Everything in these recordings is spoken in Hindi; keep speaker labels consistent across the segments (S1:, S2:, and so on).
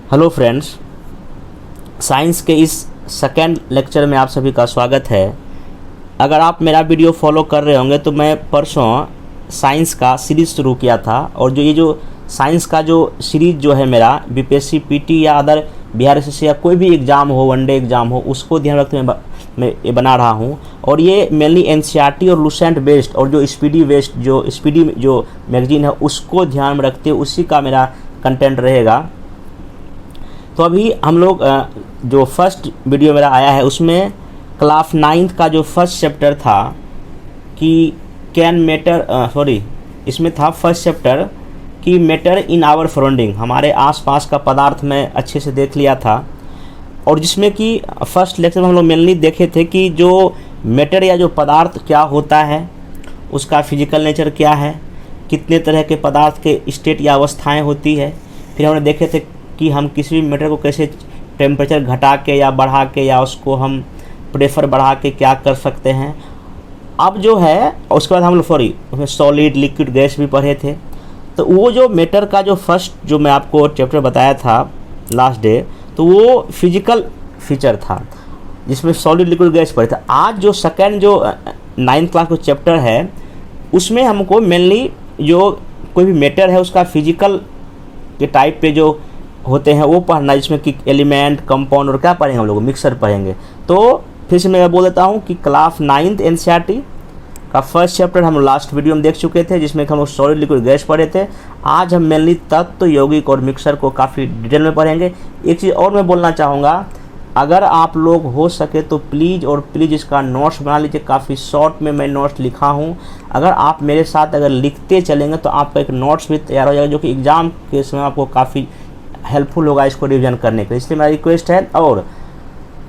S1: हेलो फ्रेंड्स, साइंस के इस सेकेंड लेक्चर में आप सभी का स्वागत है। अगर आप मेरा वीडियो फॉलो कर रहे होंगे तो मैं परसों साइंस का सीरीज़ शुरू किया था और जो साइंस का जो सीरीज़ जो है मेरा बीपीएससी पीटी या अदर बिहार एसएससी या कोई भी एग्ज़ाम हो, वनडे एग्ज़ाम हो, उसको ध्यान रखते मैं ये बना रहा हूँ। और ये मेनली एनसीईआरटी और लुसेंट बेस्ड और जो स्पीडी जो मैगजीन है उसको ध्यान में रखते हुए उसी का मेरा कंटेंट रहेगा। तो अभी हम लोग जो फर्स्ट वीडियो मेरा आया है उसमें क्लास 9th का जो फर्स्ट चैप्टर था कि इसमें था फर्स्ट चैप्टर कि मैटर इन आवर सराउंडिंग, हमारे आसपास का पदार्थ में अच्छे से देख लिया था। और जिसमें कि फर्स्ट लेक्चर में हम लोग मेनली देखे थे कि जो मैटर या जो पदार्थ क्या होता है, उसका फिजिकल नेचर क्या है, कितने तरह के पदार्थ के स्टेट या अवस्थाएं होती है। फिर हमने देखे थे कि हम किसी भी मैटर को कैसे टेम्परेचर घटा के या बढ़ा के या उसको हम प्रेशर बढ़ा के क्या कर सकते हैं। अब जो है उसके बाद हम लोग उसमें सॉलिड, लिक्विड, गैस भी पढ़े थे। तो वो जो मैटर का जो फर्स्ट जो मैं आपको चैप्टर बताया था लास्ट डे, तो वो फिजिकल फीचर था जिसमें सॉलिड, लिक्विड, गैस पढ़े थे। आज जो सेकेंड जो 9th क्लास का चैप्टर है उसमें हमको मेनली जो कोई भी मैटर है उसका फिजिकल के टाइप पे जो होते हैं वो पढ़ना, जिसमें कि एलिमेंट, कंपाउंड और क्या पढ़ेंगे हम लोग, मिक्सर पढ़ेंगे। तो फिर से मैं बोल देता हूँ कि क्लास 9th एनसीईआरटी का फर्स्ट चैप्टर हम लास्ट वीडियो में देख चुके थे जिसमें हम लोग सॉलिड, लिक्विड, गैस पढ़े थे। आज हम मेनली तत्व, यौगिक और मिक्सर को काफ़ी डिटेल में पढ़ेंगे। एक चीज़ और मैं बोलना चाहूँगा, अगर आप लोग हो सके तो प्लीज़ इसका नोट्स बना लीजिए। काफ़ी शॉर्ट में मैं नोट्स लिखा हूँ। अगर आप मेरे साथ अगर लिखते चलेंगे तो आपका एक नोट्स भी तैयार हो जाएगा जो कि एग्ज़ाम के समय आपको काफ़ी हेल्पफुल होगा इसको रिवीजन करने के लिए। इसलिए मेरा रिक्वेस्ट है और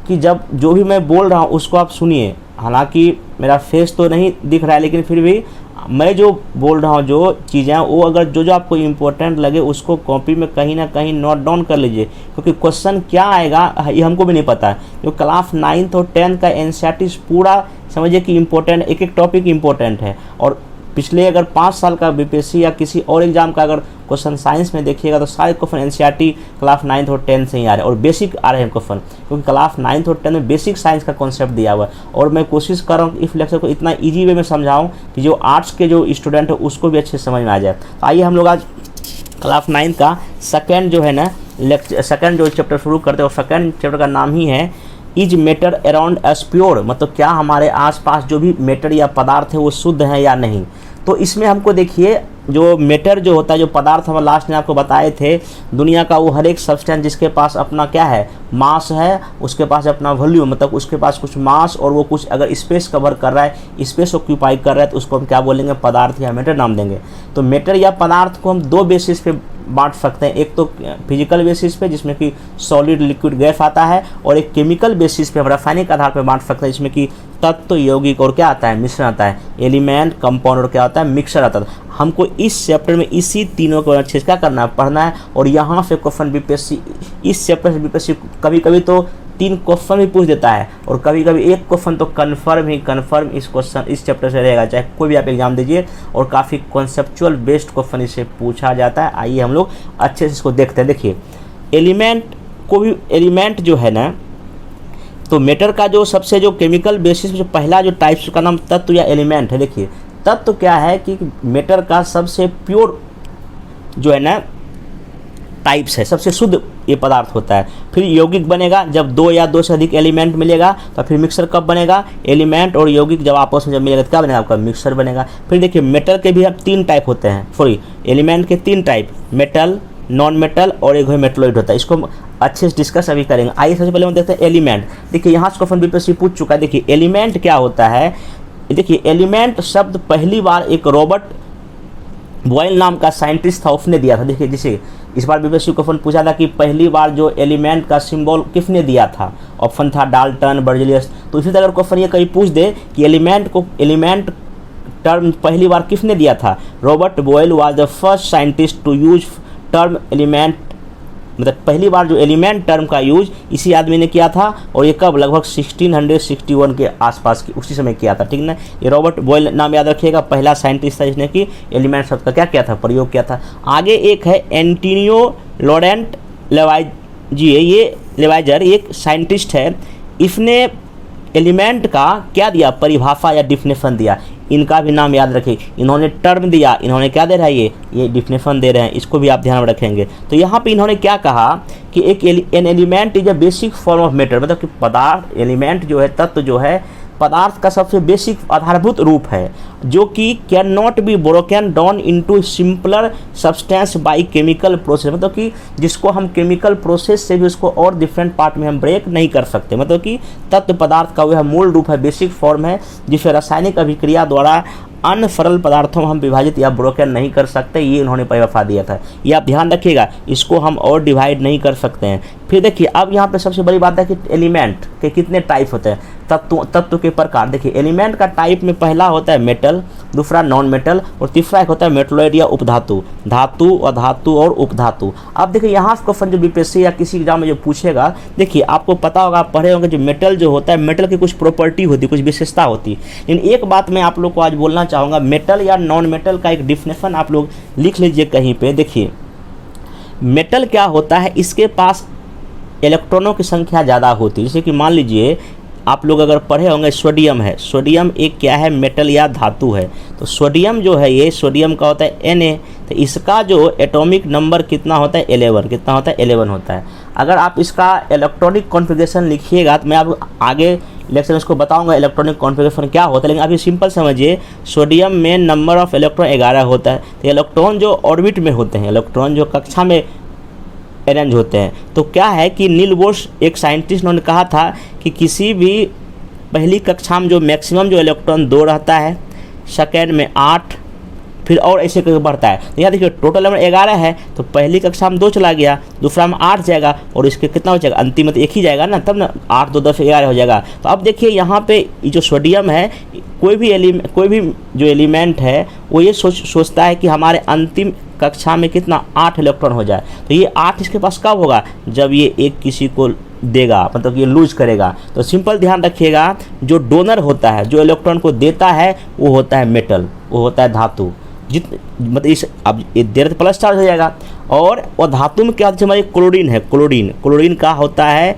S1: कि जब जो भी मैं बोल रहा हूँ उसको आप सुनिए। हालांकि मेरा फेस तो नहीं दिख रहा है लेकिन फिर भी मैं जो बोल रहा हूँ जो चीज़ें वो अगर जो आपको इम्पोर्टेंट लगे उसको कॉपी में कहीं ना कहीं नोट डाउन कर लीजिए, क्योंकि क्वेश्चन क्या आएगा ये हमको भी नहीं पता है। जो क्लास 9th और 10th का एनसीईआरटी पूरा समझिए कि इम्पोर्टेंट, एक एक टॉपिक इम्पोर्टेंट है। और पिछले अगर 5 साल का बीपीएससी या किसी और एग्जाम का अगर क्वेश्चन साइंस में देखिएगा तो सारे क्वेश्चन एनसीईआरटी क्लास 9th और 10th से ही आ रहे हैं और बेसिक आ रहे हैं क्वेश्चन, क्योंकि क्लास 9th और 10th में बेसिक साइंस का कॉन्सेप्ट दिया हुआ है। और मैं कोशिश कर रहा हूँ कि इस लेक्चर को इतना ईजी वे में समझाऊँ कि जो आर्ट्स के जो स्टूडेंट है उसको भी अच्छे से समझ में आ जाए। तो आइए हम लोग आज क्लास 9th का सेकेंड जो है ना सेकेंड जो चैप्टर शुरू करते हैं और सेकेंड चैप्टर का नाम ही है is matter around us pure, मतलब क्या हमारे आसपास जो भी मैटर या पदार्थ है वो शुद्ध है या नहीं। तो इसमें हमको देखिए जो मैटर जो होता है, जो पदार्थ हम लास्ट में आपको बताए थे, दुनिया का वो हर एक सब्सटेंस जिसके पास अपना क्या है, मास है, उसके पास अपना वॉल्यूम, मतलब उसके पास कुछ मास और वो कुछ अगर स्पेस कवर कर रहा है, स्पेस ऑक्यूपाई कर रहा है, तो उसको हम क्या बोलेंगे, पदार्थ या मैटर नाम देंगे। तो मैटर या पदार्थ को हम दो बेसिस पे बांट सकते हैं। एक तो फिजिकल बेसिस पे जिसमें कि सॉलिड, लिक्विड, गैस आता है, और एक केमिकल बेसिस पे हम रासायनिक आधार पर बांट सकते हैं जिसमें कि तत्व, यौगिक और क्या आता है, मिश्रण आता है, एलिमेंट, कंपाउंड और क्या आता है, मिक्सर आता है। हमको इस चैप्टर में इसी तीनों को अच्छे से क्या करना है, पढ़ना है। और यहाँ से क्वेश्चन बीपीएससी इस चैप्टर से बीपीएससी कभी कभी तो 3 क्वेश्चन भी पूछ देता है और कभी कभी 1 क्वेश्चन तो कन्फर्म इस चैप्टर से रहेगा, चाहे कोई भी आप एग्जाम दीजिए। और काफ़ी कॉन्सेप्चुअल बेस्ड क्वेश्चन इससे पूछा जाता है। आइए हम लोग अच्छे से इसको देखते हैं। देखिए एलिमेंट जो है ना, तो मैटर का जो सबसे जो केमिकल बेसिस जो पहला जो टाइप्स का नाम तत्व या एलिमेंट है। देखिए तत्व क्या है कि मैटर का सबसे प्योर जो है ना टाइप्स है, सबसे शुद्ध ये पदार्थ होता है। फिर यौगिक बनेगा जब 2 या 2 से अधिक एलिमेंट मिलेगा। तो फिर मिक्सर कब बनेगा, एलिमेंट और यौगिक जब आपस में जब मिलेगा तो क्या बनेगा, आपका मिक्सर बनेगा। फिर देखिए मेटल के भी अब 3 टाइप होते हैं, एलिमेंट के 3 टाइप, मेटल, नॉन मेटल और एक मेटलॉइड होता है। इसको हम अच्छे से डिस्कस अभी करेंगे। आइए सबसे पहले हम देखते हैं एलिमेंट। देखिए यहाँ से क्वेश्चन बीपीएससी पूछ चुका है। देखिए एलिमेंट क्या होता है। देखिए एलिमेंट शब्द पहली बार एक रॉबर्ट बॉयल नाम का साइंटिस्ट था, उसने दिया था। देखिए जैसे इस बार बीपीएससी क्वेश्चन पूछा था कि पहली बार जो एलिमेंट का सिंबल किसने दिया था, ऑप्शन था डाल्टन, बर्जेलियस। तो इसी तरह क्वेश्चन ये कहीं पूछ दे कि एलिमेंट टर्म पहली बार किसने दिया था, Robert Boyle was the first scientist to use term element, मतलब पहली बार जो एलिमेंट टर्म का यूज इसी आदमी ने किया था। और ये कब, लगभग 1661 के आसपास की उसी समय किया था, ठीक ना। ये रॉबर्ट बॉयल नाम याद रखिएगा, पहला साइंटिस्ट था जिसने कि एलिमेंट शब्द का क्या किया था, प्रयोग किया था। आगे एक है एंटोनियो लॉरेंट जी ये लेवाइजर एक साइंटिस्ट है, इसने एलिमेंट का क्या दिया, परिभाषा या डिफिनेशन दिया। इनका भी नाम याद रखिए, इन्होंने टर्म दिया, इन्होंने क्या दे रहा है, ये डिफिनेशन दे रहे हैं, इसको भी आप ध्यान में रखेंगे। तो यहाँ पे इन्होंने क्या कहा कि an element is a basic form of matter, मतलब कि पदार्थ, एलिमेंट जो है, तत्व जो है, पदार्थ का सबसे बेसिक आधारभूत रूप है, जो कि can not be broken down into simpler substance by chemical process, मतलब कि जिसको हम केमिकल प्रोसेस से भी उसको और डिफरेंट पार्ट में हम ब्रेक नहीं कर सकते, मतलब कि तत्व पदार्थ का वह मूल रूप है, बेसिक फॉर्म है, जिसे रासायनिक अभिक्रिया द्वारा अन्य सरल पदार्थों में हम विभाजित या ब्रोकन नहीं कर सकते। ये इन्होंने परिभाषा दिया था, ये आप ध्यान रखिएगा, इसको हम और डिवाइड नहीं कर सकते हैं। फिर देखिए अब यहाँ पे सबसे बड़ी बात है कि एलिमेंट के कितने टाइप होते हैं, तत्व के प्रकार। देखिए एलिमेंट का टाइप में पहला होता है मेटल, दूसरा नॉन मेटल, और तीसरा एक होता है मेटलॉइड या उपधातु, धातु, अधातु और उपधातु। अब देखिए यहाँ क्वेश्चन जो बीपीएससी या किसी एग्जाम में जो पूछेगा, देखिए आपको पता होगा, आप पढ़े होंगे, जो मेटल जो होता है, मेटल की कुछ प्रॉपर्टी होती है, कुछ विशेषता होती है। लेकिन एक बात मैं आप लोग को आज बोलना चाहूँगा, मेटल या नॉन मेटल का एक डिफिनेशन आप लोग लिख लीजिए कहीं पे। देखिए मेटल क्या होता है, इसके पास इलेक्ट्रॉनों की संख्या ज़्यादा होती है। जैसे कि मान लीजिए आप लोग अगर पढ़े होंगे, सोडियम है, सोडियम एक क्या है, मेटल या धातु है। तो सोडियम जो है, ये सोडियम का होता है Na, तो इसका जो एटॉमिक नंबर कितना होता है, 11, कितना होता है, 11 होता है। अगर आप इसका इलेक्ट्रॉनिक कॉन्फ़िगरेशन लिखिएगा तो मैं आप आगे लेक्चर में इसको बताऊंगा इलेक्ट्रॉनिक कॉन्फ़िगरेशन क्या होता है, लेकिन अभी सिंपल समझिए, सोडियम में नंबर ऑफ इलेक्ट्रॉन 11 होता है। तो इलेक्ट्रॉन जो ऑर्बिट में होते हैं, इलेक्ट्रॉन जो कक्षा में अरेंज होते हैं, तो क्या है कि नील बोर्स एक साइंटिस्ट ने कहा था कि किसी भी पहली कक्षा में जो मैक्सिमम जो इलेक्ट्रॉन 2 रहता है, सेकेंड में 8, फिर और ऐसे करके बढ़ता है। तो यहाँ देखिए टोटल नंबर 11 है, तो पहली कक्षा में 2 चला गया, दूसरा में 8 जाएगा, और इसके कितना हो जाएगा, अंतिम में तो एक ही जाएगा ना, तब ना 8 2 10 11 हो जाएगा। तो अब देखिए यहाँ पे जो सोडियम है, कोई भी जो एलिमेंट है वो ये सोचता है कि हमारे अंतिम कक्षा में कितना 8 इलेक्ट्रॉन हो जाए। तो ये 8 इसके पास कब होगा, जब ये एक किसी को देगा, मतलब ये लूज करेगा। तो सिंपल ध्यान रखिएगा, जो डोनर होता है, जो इलेक्ट्रॉन को देता है, वो होता है मेटल, वो होता है धातु। मतलब इस अब देर तो प्लस चार्ज हो जाएगा। और धातु में क्या होता है, हमारी क्लोरीन है, क्लोरीन का होता है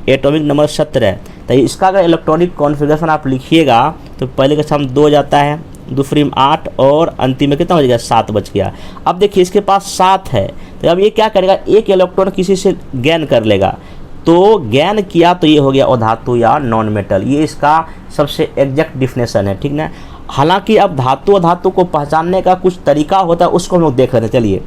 S1: एटॉमिक नंबर 17। तो इसका अगर इलेक्ट्रॉनिक कॉन्फ़िगरेशन आप लिखिएगा तो पहले कक्षा में 2 जाता है, दूसरी में 8, और अंतिम में कितना हो जाएगा, 7 बच गया। अब देखिए इसके पास 7 है, तो अब ये क्या करेगा, एक इलेक्ट्रॉन किसी से गेन कर लेगा। तो गेन किया तो ये हो गया अधातु या नॉन मेटल, ये इसका सबसे एग्जैक्ट डिफिनेशन है, ठीक ना। हालांकि अब धातु अधातु को पहचानने का कुछ तरीका होता है, उसको हम लोग देख रहे हैं। चलिए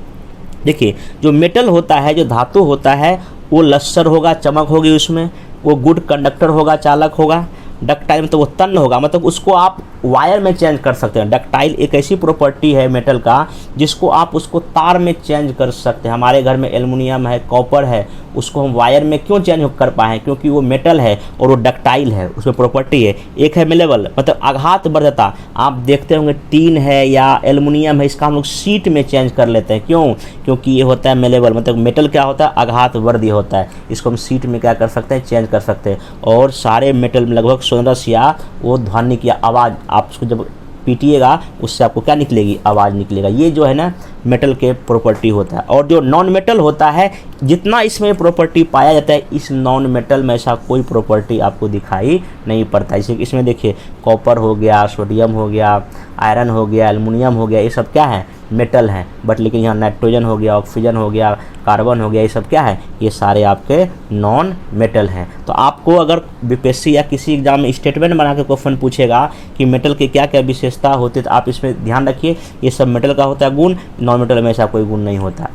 S1: देखिए, जो मेटल होता है, जो धातु होता है, वो लस्सर होगा, चमक होगी उसमें, वो गुड कंडक्टर होगा, चालक होगा। डक्टाइल में तो वो तन्य होगा, मतलब उसको आप वायर में चेंज कर सकते हैं। डक्टाइल एक ऐसी प्रॉपर्टी है मेटल का, जिसको आप उसको तार में चेंज कर सकते हैं। हमारे घर में एल्युमिनियम है, कॉपर है, उसको हम वायर में क्यों चेंज कर पाए, क्योंकि वो मेटल है और वो डक्टाइल है, उसमें प्रॉपर्टी है। एक है मेलेबल, मतलब आघात वर्धता। आप देखते होंगे टीन है या एल्युमिनियम है, इसका हम लोग सीट में चेंज कर लेते हैं, क्यों, क्योंकि ये होता है मेलेबल, मतलब मेटल क्या होता है, आघात वर्धी होता है, इसको हम सीट में क्या कर सकते हैं, चेंज कर सकते हैं। और सारे मेटल में लगभग सोनरस या वो ध्वनि की आवाज़, आप उसको जब पीटिएगा उससे आपको क्या निकलेगी, आवाज़ निकलेगा। ये जो है ना मेटल के प्रॉपर्टी होता है। और जो नॉन मेटल होता है, जितना इसमें प्रॉपर्टी पाया जाता है, इस नॉन मेटल में ऐसा कोई प्रॉपर्टी आपको दिखाई नहीं पड़ता। जैसे इसमें देखिए कॉपर हो गया, सोडियम हो गया, आयरन हो गया, एल्युमिनियम हो गया, ये सब क्या है, मेटल हैं। बट लेकिन यहाँ नाइट्रोजन हो गया, ऑक्सीजन हो गया, कार्बन हो गया, ये सब क्या है, ये सारे आपके नॉन मेटल हैं। तो आपको अगर बीपीएससी या किसी एग्जाम में स्टेटमेंट बना के क्वेश्चन पूछेगा कि मेटल की क्या क्या विशेषता होती है, तो आप इसमें ध्यान रखिए, ये सब मेटल का होता है गुण, नॉन मेटल में ऐसा कोई गुण नहीं होता।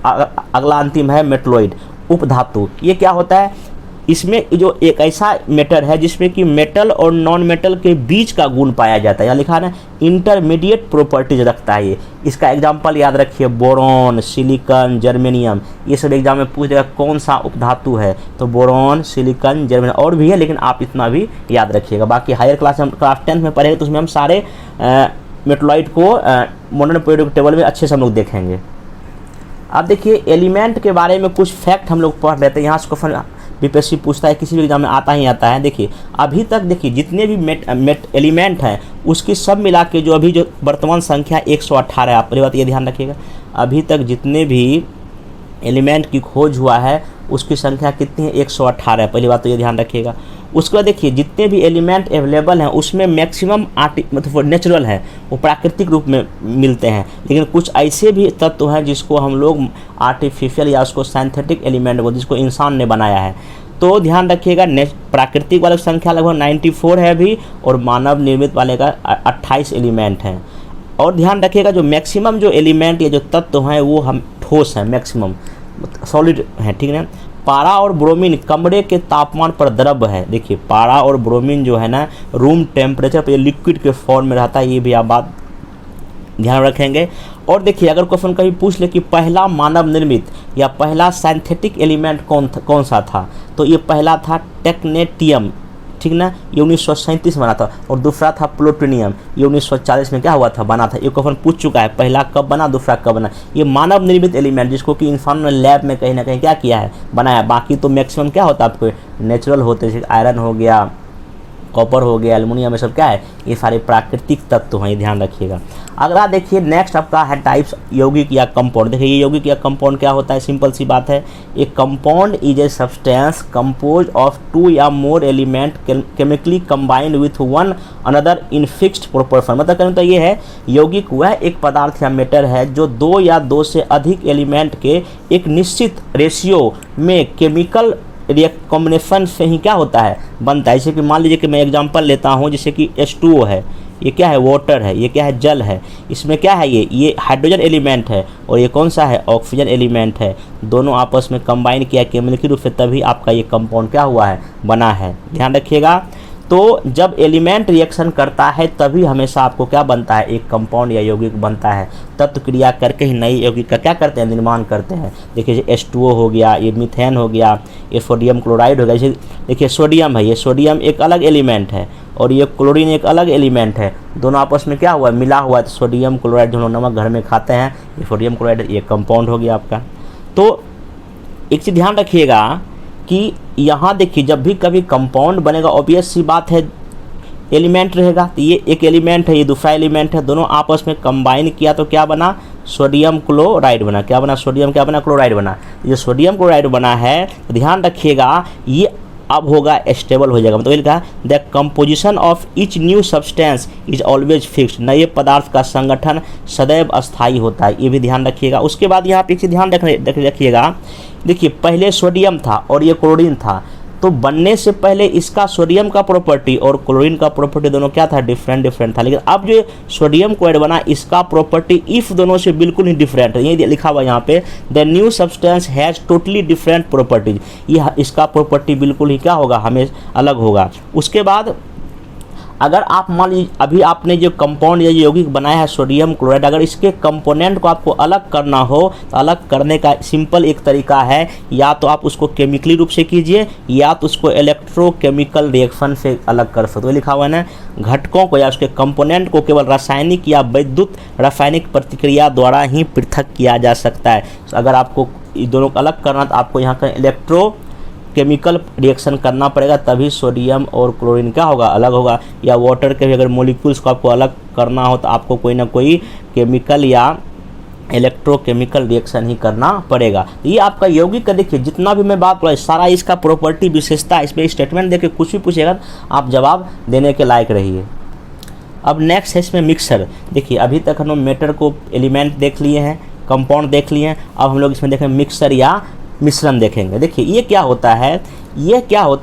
S1: अगला अंतिम है मेटलॉइड, उपधातु। ये क्या होता है, इसमें जो एक ऐसा मेटर है जिसमें कि मेटल और नॉन मेटल के बीच का गुण पाया जाता है। यहाँ लिखा है ना, इंटरमीडिएट प्रॉपर्टीज रखता है ये। इसका एग्जांपल याद रखिए, बोरॉन, सिलिकॉन, जर्मेनियम, ये सब एग्जाम में पूछ देगा कौन सा उपधातु है, तो बोरॉन, सिलिकॉन, जर्मेनियम, और भी है, लेकिन आप इतना भी याद रखिएगा। बाकी हायर क्लास में, क्लास 10 में पढ़ेंगे तो उसमें हम सारे मेटलॉइड को मॉडर्न पीरियोडिक टेबल में अच्छे से हम लोग देखेंगे। अब देखिए एलिमेंट के बारे में कुछ फैक्ट हम लोग पढ़ लेते हैं। यहाँ से क्वेश्चन बीपीएससी पूछता है, किसी भी एग्जाम में आता ही आता है। देखिए अभी तक देखिए जितने भी एलिमेंट हैं उसकी सब मिला के जो अभी जो वर्तमान संख्या 118 है। आप पहली बात ये ध्यान रखिएगा, अभी तक जितने भी एलिमेंट की खोज हुआ है उसकी संख्या कितनी है, 118 है। पहली बात तो ये ध्यान रखिएगा। उसके बाद देखिए जितने भी एलिमेंट अवेलेबल हैं उसमें मैक्सिमम मतलब नेचुरल है, वो प्राकृतिक रूप में मिलते हैं, लेकिन कुछ ऐसे भी तत्व हैं जिसको हम लोग आर्टिफिशियल या उसको सिंथेटिक एलिमेंट को, जिसको इंसान ने बनाया है। तो ध्यान रखिएगा प्राकृतिक वाले की संख्या लगभग 94 है अभी, और मानव निर्मित वाले का 28 एलिमेंट हैं। और ध्यान रखिएगा जो मैक्सिमम जो एलिमेंट या जो तत्व हैं वो हम ठोस हैं, मैक्सिमम सॉलिड हैं, ठीक है। पारा और ब्रोमीन कमरे के तापमान पर द्रव है। देखिए पारा और ब्रोमीन जो है ना रूम टेम्परेचर पर लिक्विड के फॉर्म में रहता है, ये भी आप बात ध्यान रखेंगे। और देखिए अगर क्वेश्चन कभी पूछ ले कि पहला मानव निर्मित या पहला सिंथेटिक एलिमेंट कौन सा था, तो ये पहला था टेक्नेटियम, ठीक ना, ये 1937 बना था। और दूसरा था प्लूटोनियम, ये 1940 में क्या हुआ था, बना था। ये क्वेश्चन पूछ चुका है, पहला कब बना, दूसरा कब बना। ये मानव निर्मित एलिमेंट जिसको कि इंसान ने लैब में कहीं ना कहीं क्या किया है, बनाया। बाकी तो मैक्सिमम क्या होता है आपको नेचुरल होते, जैसे आयरन हो गया, कॉपर हो गया, एल्युमिनियम, ये सब क्या है, ये सारे प्राकृतिक तत्व हैं, ये ध्यान रखिएगा। अगला देखिए नेक्स्ट आपका है टाइप्स यौगिक या कंपाउंड। देखिए ये यौगिक या कंपाउंड क्या होता है, सिंपल सी बात है। ए compound is a substance compose of 2 या मोर element chemically combined with one another in fixed proportion. मतलब कहने तो ये है यौगिक वह एक पदार्थ या मैटर है जो 2 या 2 से अधिक एलिमेंट के एक निश्चित रेशियो में केमिकल कॉम्बिनेशन से ही क्या होता है, बनता है। जैसे कि मान लीजिए कि मैं एग्जांपल लेता हूँ, जैसे कि H2O है, ये क्या है, वाटर है, ये क्या है, जल है। इसमें क्या है, ये हाइड्रोजन एलिमेंट है, और ये कौन सा है, ऑक्सीजन एलिमेंट है। दोनों आपस में कंबाइन किया केमिकल रूप से, तभी आपका ये कंपाउंड क्या हुआ है, बना है। ध्यान रखिएगा। तो जब एलिमेंट रिएक्शन करता है तभी हमेशा आपको क्या बनता है, एक कंपाउंड या यौगिक बनता है। तत्व क्रिया करके ही नई यौगिक का क्या करते हैं, निर्माण करते हैं। देखिए H2O हो गया, ये मीथेन हो गया, ये सोडियम क्लोराइड हो गया। जैसे देखिए सोडियम है, ये सोडियम एक अलग एलिमेंट है, और ये क्लोरीन एक अलग एलिमेंट है। दोनों आपस में क्या हुआ, मिला हुआ है। तो सोडियम क्लोराइड जो हम नमक घर में खाते हैं, ये सोडियम क्लोराइड, ये कंपाउंड हो गया आपका। तो एक चीज़ ध्यान रखिएगा कि यहाँ देखिए जब भी कभी कंपाउंड बनेगा, ऑब्वियस सी बात है एलिमेंट रहेगा। तो ये एक एलिमेंट है, ये दूसरा एलिमेंट है, दोनों आपस में कंबाइन किया तो क्या बना, सोडियम क्लोराइड बना। क्या बना, सोडियम क्या बना, क्लोराइड बना। ये सोडियम क्लोराइड बना है, तो ध्यान रखिएगा ये अब होगा स्टेबल हो जाएगा। मतलब लिखा the composition of each new substance is always fixed. नए पदार्थ का संगठन सदैव अस्थायी होता है, ये भी ध्यान रखिएगा। उसके बाद यहाँ पे एक चीज़ ध्यान रखिएगा। देखिए पहले सोडियम था और ये क्लोरीन था, तो बनने से पहले इसका सोडियम का प्रॉपर्टी और क्लोरीन का प्रॉपर्टी दोनों क्या था, डिफरेंट था। लेकिन अब जो सोडियम क्लोराइड बना, इसका प्रॉपर्टी इफ दोनों से बिल्कुल ही डिफरेंट है। ये लिखा हुआ यहाँ पे the new substance has totally different properties. ये इसका प्रॉपर्टी बिल्कुल ही क्या होगा, हमें अलग होगा। उसके बाद अगर आप मान लीजिए अभी आपने जो कंपाउंड या यौगिक बनाया है सोडियम क्लोराइड, अगर इसके कंपोनेंट को आपको अलग करना हो तो अलग करने का सिंपल एक तरीका है, या तो आप उसको केमिकली रूप से कीजिए या तो उसको इलेक्ट्रोकेमिकल रिएक्शन से अलग कर सकते हो। लिखा हुआ है ना, घटकों को या उसके कंपोनेंट को केवल रासायनिक या विद्युत रासायनिक प्रतिक्रिया द्वारा ही पृथक किया जा सकता है। तो अगर आपको दोनों को अलग करना तो आपको यहाँ का केमिकल रिएक्शन करना पड़ेगा, तभी सोडियम और क्लोरीन क्या होगा, अलग होगा। या वाटर के भी अगर मॉलिक्यूल्स को आपको अलग करना हो तो आपको कोई ना कोई केमिकल या इलेक्ट्रोकेमिकल रिएक्शन ही करना पड़ेगा। ये आपका यौगिक का देखिए जितना भी मैं बात कर सारा इसका प्रॉपर्टी विशेषता, इसमें स्टेटमेंट देके कुछ भी पूछेगा आप जवाब देने के लायक रहिए। अब नेक्स्ट है इसमें मिक्सर। देखिए अभी तक हम लोग मैटर को एलिमेंट देख लिए हैं, कंपाउंड देख लिए हैं, अब हम लोग इसमें देखें मिक्सर या मिश्रण देखेंगे। देखिए ये क्या होता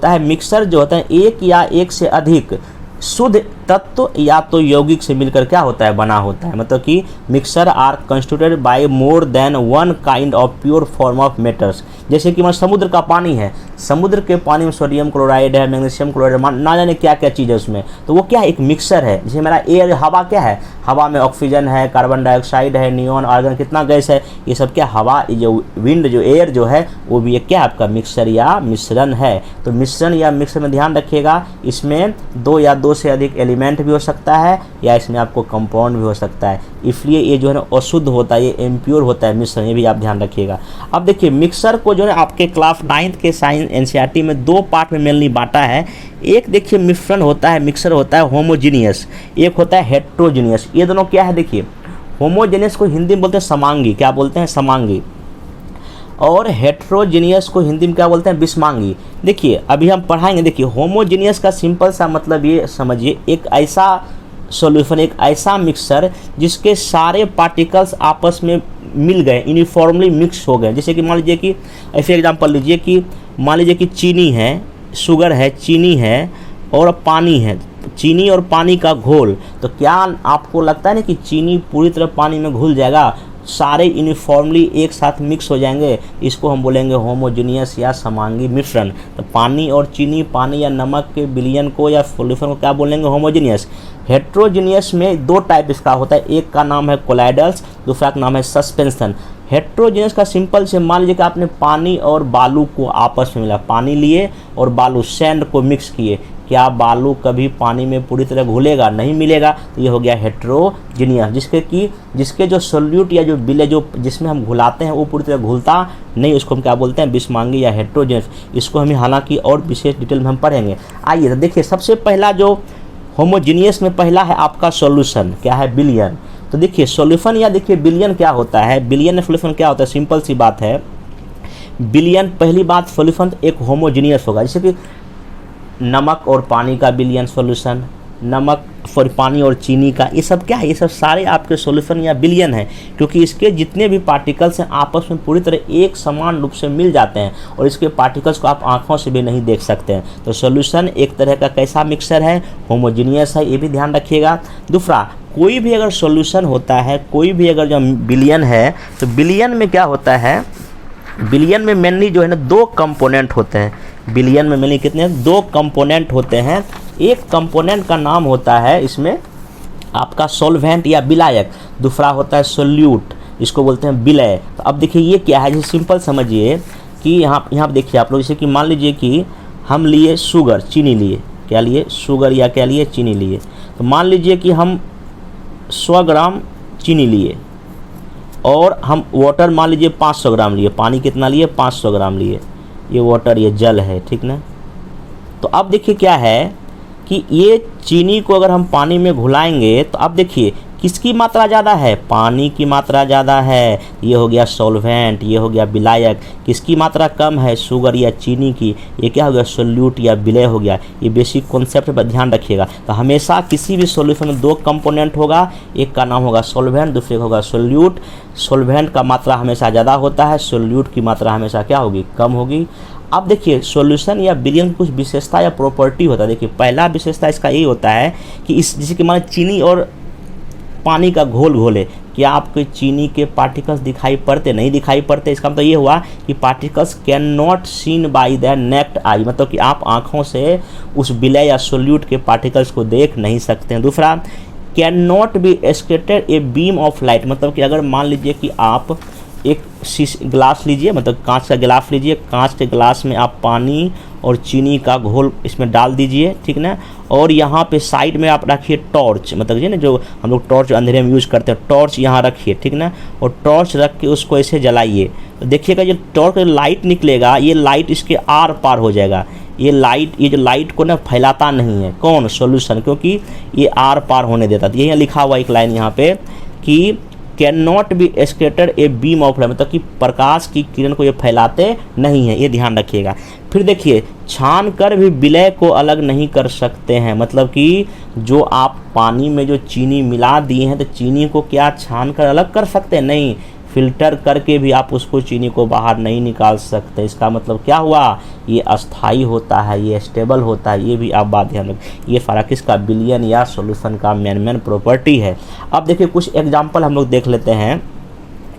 S1: है, मिक्सर जो होता है एक या एक से अधिक शुद्ध तत्व या तो यौगिक से मिलकर क्या होता है, बना होता है। मतलब कि mixture are constituted by more than one kind of pure form of matters. जैसे कि समुद्र का पानी है, समुद्र के पानी में सोडियम क्लोराइड है, मैग्नीशियम क्लोराइड है, ना जाने क्या क्या चीज़ है उसमें, तो वो क्या है, एक मिक्सर है। जैसे मेरा एयर, हवा क्या है, हवा में ऑक्सीजन है, कार्बन डाइऑक्साइड है, नियॉन, आर्गन, कितना गैस है, ये सब क्या हवा, जो विंड जो एयर जो है वो भी एक क्या आपका मिक्सर या मिश्रण है। तो मिश्रण या मिक्सर में ध्यान रखिएगा, इसमें 2 या 2 से अधिक एलिमेंट भी हो सकता है या इसमें आपको कंपाउंड भी हो सकता है। इसलिए ये जो है ना अशुद्ध होता है, ये इम्प्योर होता है मिश्रण, ये भी आप ध्यान रखिएगा। अब देखिए मिक्सर को जो है आपके क्लास 9th के साइंस एनसीईआरटी में 2 पार्ट में मेनली बांटा है। एक देखिए मिश्रण होता है, मिक्सर होता है होमोजीनियस, एक होता है हेट्रोजीनियस। ये दोनों क्या है, देखिए होमोजीनियस को हिंदी में बोलते हैं समांगी। क्या बोलते हैं, समांगी। और हेट्रोजीनियस को हिंदी में क्या बोलते हैं, विषमांगी। देखिए अभी हम पढ़ाएंगे। देखिए होमोजीनियस का सिंपल सा मतलब ये समझिए, एक ऐसा सॉल्यूशन, एक ऐसा मिक्सचर जिसके सारे पार्टिकल्स आपस में मिल गए, यूनिफॉर्मली मिक्स हो गए। जैसे कि मान लीजिए कि ऐसे एग्जांपल लीजिए कि मान लीजिए कि चीनी है, शुगर है, चीनी है और पानी है, चीनी और पानी का घोल। तो क्या आपको लगता है ना कि चीनी पूरी तरह पानी में घुल जाएगा, सारे यूनिफॉर्मली एक साथ मिक्स हो जाएंगे? इसको हम बोलेंगे होमोजीनियस या समांगी मिश्रण। तो पानी और चीनी, पानी या नमक के विलयन को या सॉल्यूशन को क्या बोलेंगे, होमोजीनियस। हेट्रोजीनियस में दो टाइप इसका होता है, एक का नाम है कोलाइडल्स, दूसरा का नाम है सस्पेंशन। हेट्रोजीनियस का सिंपल से मान लीजिए कि आपने पानी और बालू को आपस में मिला, पानी लिए और बालू सैंड को मिक्स किए, क्या बालू कभी पानी में पूरी तरह घुलेगा? नहीं मिलेगा। तो ये हो गया हेट्रोजीनियस, जिसके जो सोल्यूट या जो बिले जो जिसमें हम घुलाते हैं वो पूरी तरह घुलता नहीं, उसको हम क्या बोलते हैं, विषमांगी या हेट्रोजीनियस। इसको हमें हालांकि और विशेष डिटेल में हम पढ़ेंगे। आइए तो देखिए, सबसे पहला जो होमोजीनियस में पहला है आपका सॉल्यूशन, क्या है, विलयन। तो देखिए सॉल्यूशन या देखिए विलयन क्या होता है, विलयन या सॉल्यूशन क्या होता है, सिंपल सी बात है। विलयन, पहली बात, सॉल्यूशन एक होमोजीनियस होगा, जैसे कि नमक और पानी का विलयन सॉल्यूशन, नमक सॉरी पानी और चीनी का, ये सब क्या है, ये सब सारे आपके सॉल्यूशन या विलयन है, क्योंकि इसके जितने भी पार्टिकल्स हैं आपस में पूरी तरह एक समान रूप से मिल जाते हैं और इसके पार्टिकल्स को आप आंखों से भी नहीं देख सकते हैं। तो सॉल्यूशन एक तरह का कैसा मिक्सचर है, होमोजीनियस है, ये भी ध्यान रखिएगा। दूसरा, कोई भी अगर सॉल्यूशन होता है, कोई भी अगर जो विलयन है, तो विलयन में क्या होता है, विलयन में मेनली जो है ना दो कंपोनेंट होते हैं। विलयन में मेनली कितने, दो कंपोनेंट होते हैं। एक कंपोनेंट का नाम होता है इसमें आपका सॉल्वेंट या विलायक, दूसरा होता है सोल्यूट, इसको बोलते हैं विलय। तो अब देखिए ये क्या है, जैसे सिंपल समझिए कि यहाँ देखिए आप लोग, जैसे कि मान लीजिए कि हम लिए शुगर, चीनी लिए, क्या लिए, शुगर या क्या लिए, चीनी लिए। तो मान लीजिए कि हम 100 ग्राम चीनी लिए और हम वाटर मान लीजिए 500 ग्राम लिए, पानी कितना लिए, 500 ग्राम लिए, ये वाटर, ये जल है, ठीक ना। तो अब देखिए क्या है कि ये चीनी को अगर हम पानी में घुलाएंगे तो अब देखिए किसकी मात्रा ज़्यादा है, पानी की मात्रा ज़्यादा है, ये हो गया सॉल्वेंट, ये हो गया विलायक। किसकी मात्रा कम है, शुगर या चीनी की, ये क्या हो गया, सोल्यूट या विलय हो गया। ये बेसिक कॉन्सेप्ट पर ध्यान रखिएगा। तो हमेशा किसी भी सॉल्यूशन में दो कंपोनेंट होगा, एक का नाम होगा सॉल्वेंट, दूसरे का होगा सोल्यूट। सॉल्वेंट का मात्रा हमेशा ज़्यादा होता है, सोल्यूट की मात्रा हमेशा क्या होगी, कम होगी। अब देखिए सॉल्यूशन या विलयन की कुछ विशेषता या प्रॉपर्टी होता है। देखिए पहला विशेषता इसका यही होता है कि इस जैसे कि मान चीनी और पानी का घोल घोले, क्या आपके चीनी के पार्टिकल्स दिखाई पड़ते, नहीं दिखाई पड़ते। इसका मतलब ये हुआ कि particles can not seen by the naked eye, मतलब कि आप आँखों से उस विलय या सोल्यूट के पार्टिकल्स को देख नहीं सकते हैं। दूसरा, can not B scattered a beam of light, मतलब कि अगर मान लीजिए कि आप एक ग्लास लीजिए, मतलब कांच का गिलास लीजिए, कांच के गिलास में आप पानी और चीनी का घोल इसमें डाल दीजिए, ठीक ना। और यहाँ पे साइड में आप रखिए टॉर्च, मतलब ये ना जो हम लोग टॉर्च अंधेरे में यूज़ करते हैं, टॉर्च यहाँ रखिए, ठीक ना। और टॉर्च रख के उसको ऐसे जलाइए, तो देखिएगा जो टॉर्च का लाइट निकलेगा, ये लाइट इसके आर पार हो जाएगा। ये जो लाइट को ना फैलाता नहीं है, कौन, सॉल्यूशन, क्योंकि ये आर पार होने देता है। ये लिखा हुआ एक लाइन यहाँ पे कि can not B scattered a beam of light, मतलब कि प्रकाश की किरण को ये फैलाते नहीं है, ये ध्यान रखिएगा। फिर देखिए छान कर भी विलय को अलग नहीं कर सकते हैं, मतलब कि जो आप पानी में जो चीनी मिला दिए हैं तो चीनी को क्या छान कर अलग कर सकते हैं, नहीं। फिल्टर करके भी आप उसको चीनी को बाहर नहीं निकाल सकते। इसका मतलब क्या हुआ, ये अस्थाई होता है, ये स्टेबल होता है, ये भी आप बात ध्यान रखें। ये सारा किसका, विलयन या सॉल्यूशन का मेन प्रॉपर्टी है। अब देखिए कुछ एग्जांपल हम लोग देख लेते हैं।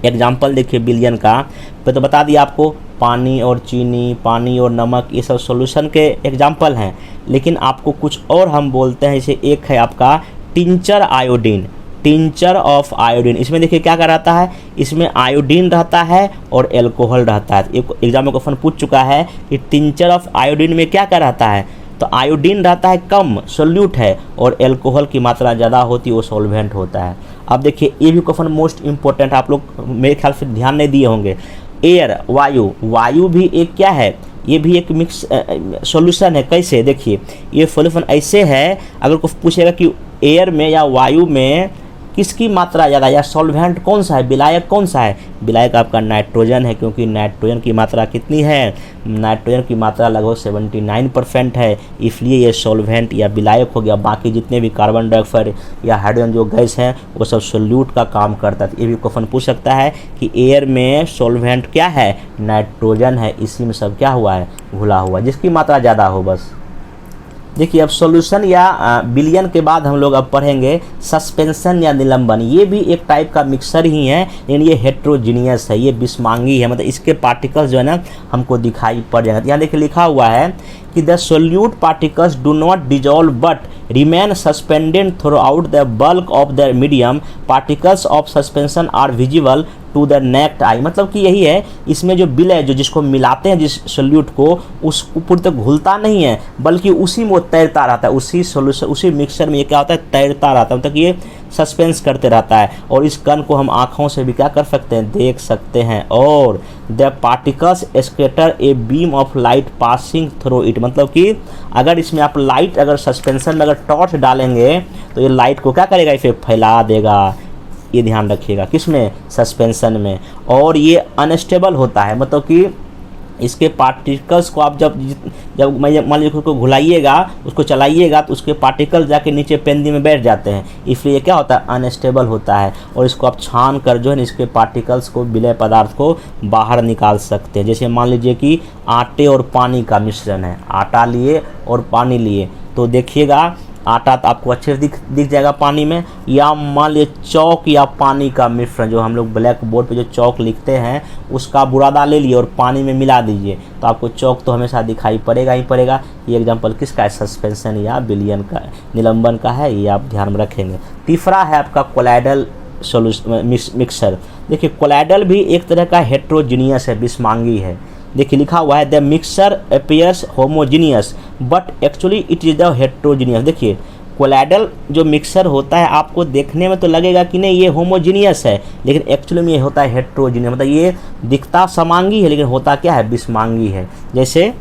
S1: एग्जांपल देखिए विलयन का, तो बता दिया आपको पानी और चीनी, पानी और नमक, ये सब सॉल्यूशन के एग्जांपल हैं। लेकिन आपको कुछ और हम बोलते हैं, जैसे एक है आपका tincture iodine, tincture of iodine. इसमें देखिए क्या रहता है, इसमें आयोडीन रहता है और एल्कोहल रहता है। एक एग्जाम में क्वेश्चन पूछ चुका है कि टिंचर ऑफ आयोडीन में क्या रहता है, तो आयोडीन रहता है कम, सोल्यूट है, और एल्कोहल की मात्रा ज़्यादा होती है, वो सॉल्वेंट होता है। अब देखिए ये भी क्वेश्चन मोस्ट इंपॉर्टेंट, आप लोग मेरे ख्याल से ध्यान नहीं दिए होंगे। एयर, वायु भी एक क्या है, ये भी एक मिक्स सॉल्यूशन है। कैसे, देखिए ये सॉल्यूशन ऐसे है, अगर कुछ पूछेगा कि एयर में या वायु में किसकी मात्रा ज़्यादा, या सॉल्वेंट कौन सा है, विलायक कौन सा है, विलायक आपका नाइट्रोजन है, क्योंकि नाइट्रोजन की मात्रा कितनी है, नाइट्रोजन की मात्रा लगभग 79% है, इसलिए ये सॉल्वेंट या विलायक हो गया। बाकी जितने भी कार्बन डाइऑक्साइड या हाइड्रोजन जो गैस हैं वो सब सोल्यूट का काम करता है। तो ये भी क्वेश्चन पूछ सकता है कि एयर में सॉल्वेंट क्या है, नाइट्रोजन है, इसी में सब क्या हुआ है, घुला हुआ, जिसकी मात्रा ज़्यादा हो बस। देखिए अब सॉल्यूशन या विलयन के बाद हम लोग अब पढ़ेंगे सस्पेंशन या निलंबन। ये भी एक टाइप का मिक्सर ही है, लेकिन ये हेट्रोजीनियस है, ये विषमांगी है, मतलब इसके पार्टिकल्स जो है ना हमको दिखाई पड़ जाएंगे। यहाँ देखिए लिखा हुआ है कि the solute particles do not dissolve but remain suspended throughout the bulk of the medium, particles of suspension are visible to the naked eye. मतलब कि यही है, इसमें जो विलय जो जिसको मिलाते हैं जिस सोल्यूट को, उसको पूरी तक घुलता नहीं है, बल्कि उसी में वो तैरता रहता है, उसी सोल्यूशन उसी मिक्सचर में ये क्या होता है, तैरता रहता है, मतलब ये सस्पेंस करते रहता है। और इस कण को हम आँखों से भी क्या कर सकते हैं, देख सकते हैं। और the particles scatter a beam of light passing through it, मतलब कि अगर इसमें आप लाइट अगर सस्पेंशन में अगर टॉर्च डालेंगे तो ये लाइट को क्या करेगा, इसे फैला देगा। ये ध्यान रखिएगा, किसमें, सस्पेंशन में। और ये अनस्टेबल होता है, मतलब कि इसके पार्टिकल्स को आप जब मान लीजिए उसको घुलाइएगा, उसको चलाइएगा, तो उसके पार्टिकल जाके नीचे पेंदी में बैठ जाते हैं, इसलिए क्या होता है, अनस्टेबल होता है। और इसको आप छान कर जो है इसके पार्टिकल्स को, विलय पदार्थ को बाहर निकाल सकते हैं। जैसे मान लीजिए कि आटे और पानी का मिश्रण है, आटा लिए और पानी लिए, तो देखिएगा आटा तो आपको अच्छे से दिख जाएगा पानी में, या मान लीजिए चौक या पानी का मिश्रण, जो हम लोग ब्लैक बोर्ड पे जो चौक लिखते हैं उसका बुरादा ले लिए और पानी में मिला दीजिए, तो आपको चौक तो हमेशा दिखाई पड़ेगा ही पड़ेगा। ये एग्जांपल किसका है, सस्पेंशन या विलयन का, निलंबन का है, ये आप ध्यान में रखेंगे। तीसरा है आपका कोलाइडल मिक्सर। देखिए कोलाइडल भी एक तरह का हेट्रोजीनियस है, विषमांगी है। देखिए लिखा हुआ है the mixer appears homogeneous but actually it is the heterogeneous. देखिए कोलाइडल जो मिक्सर होता है आपको देखने में तो लगेगा कि नहीं ये होमोजीनियस है, लेकिन एक्चुअली में ये होता है हेट्रोजीनियस, मतलब ये दिखता समांगी है लेकिन होता क्या है, विषमांगी है। जैसे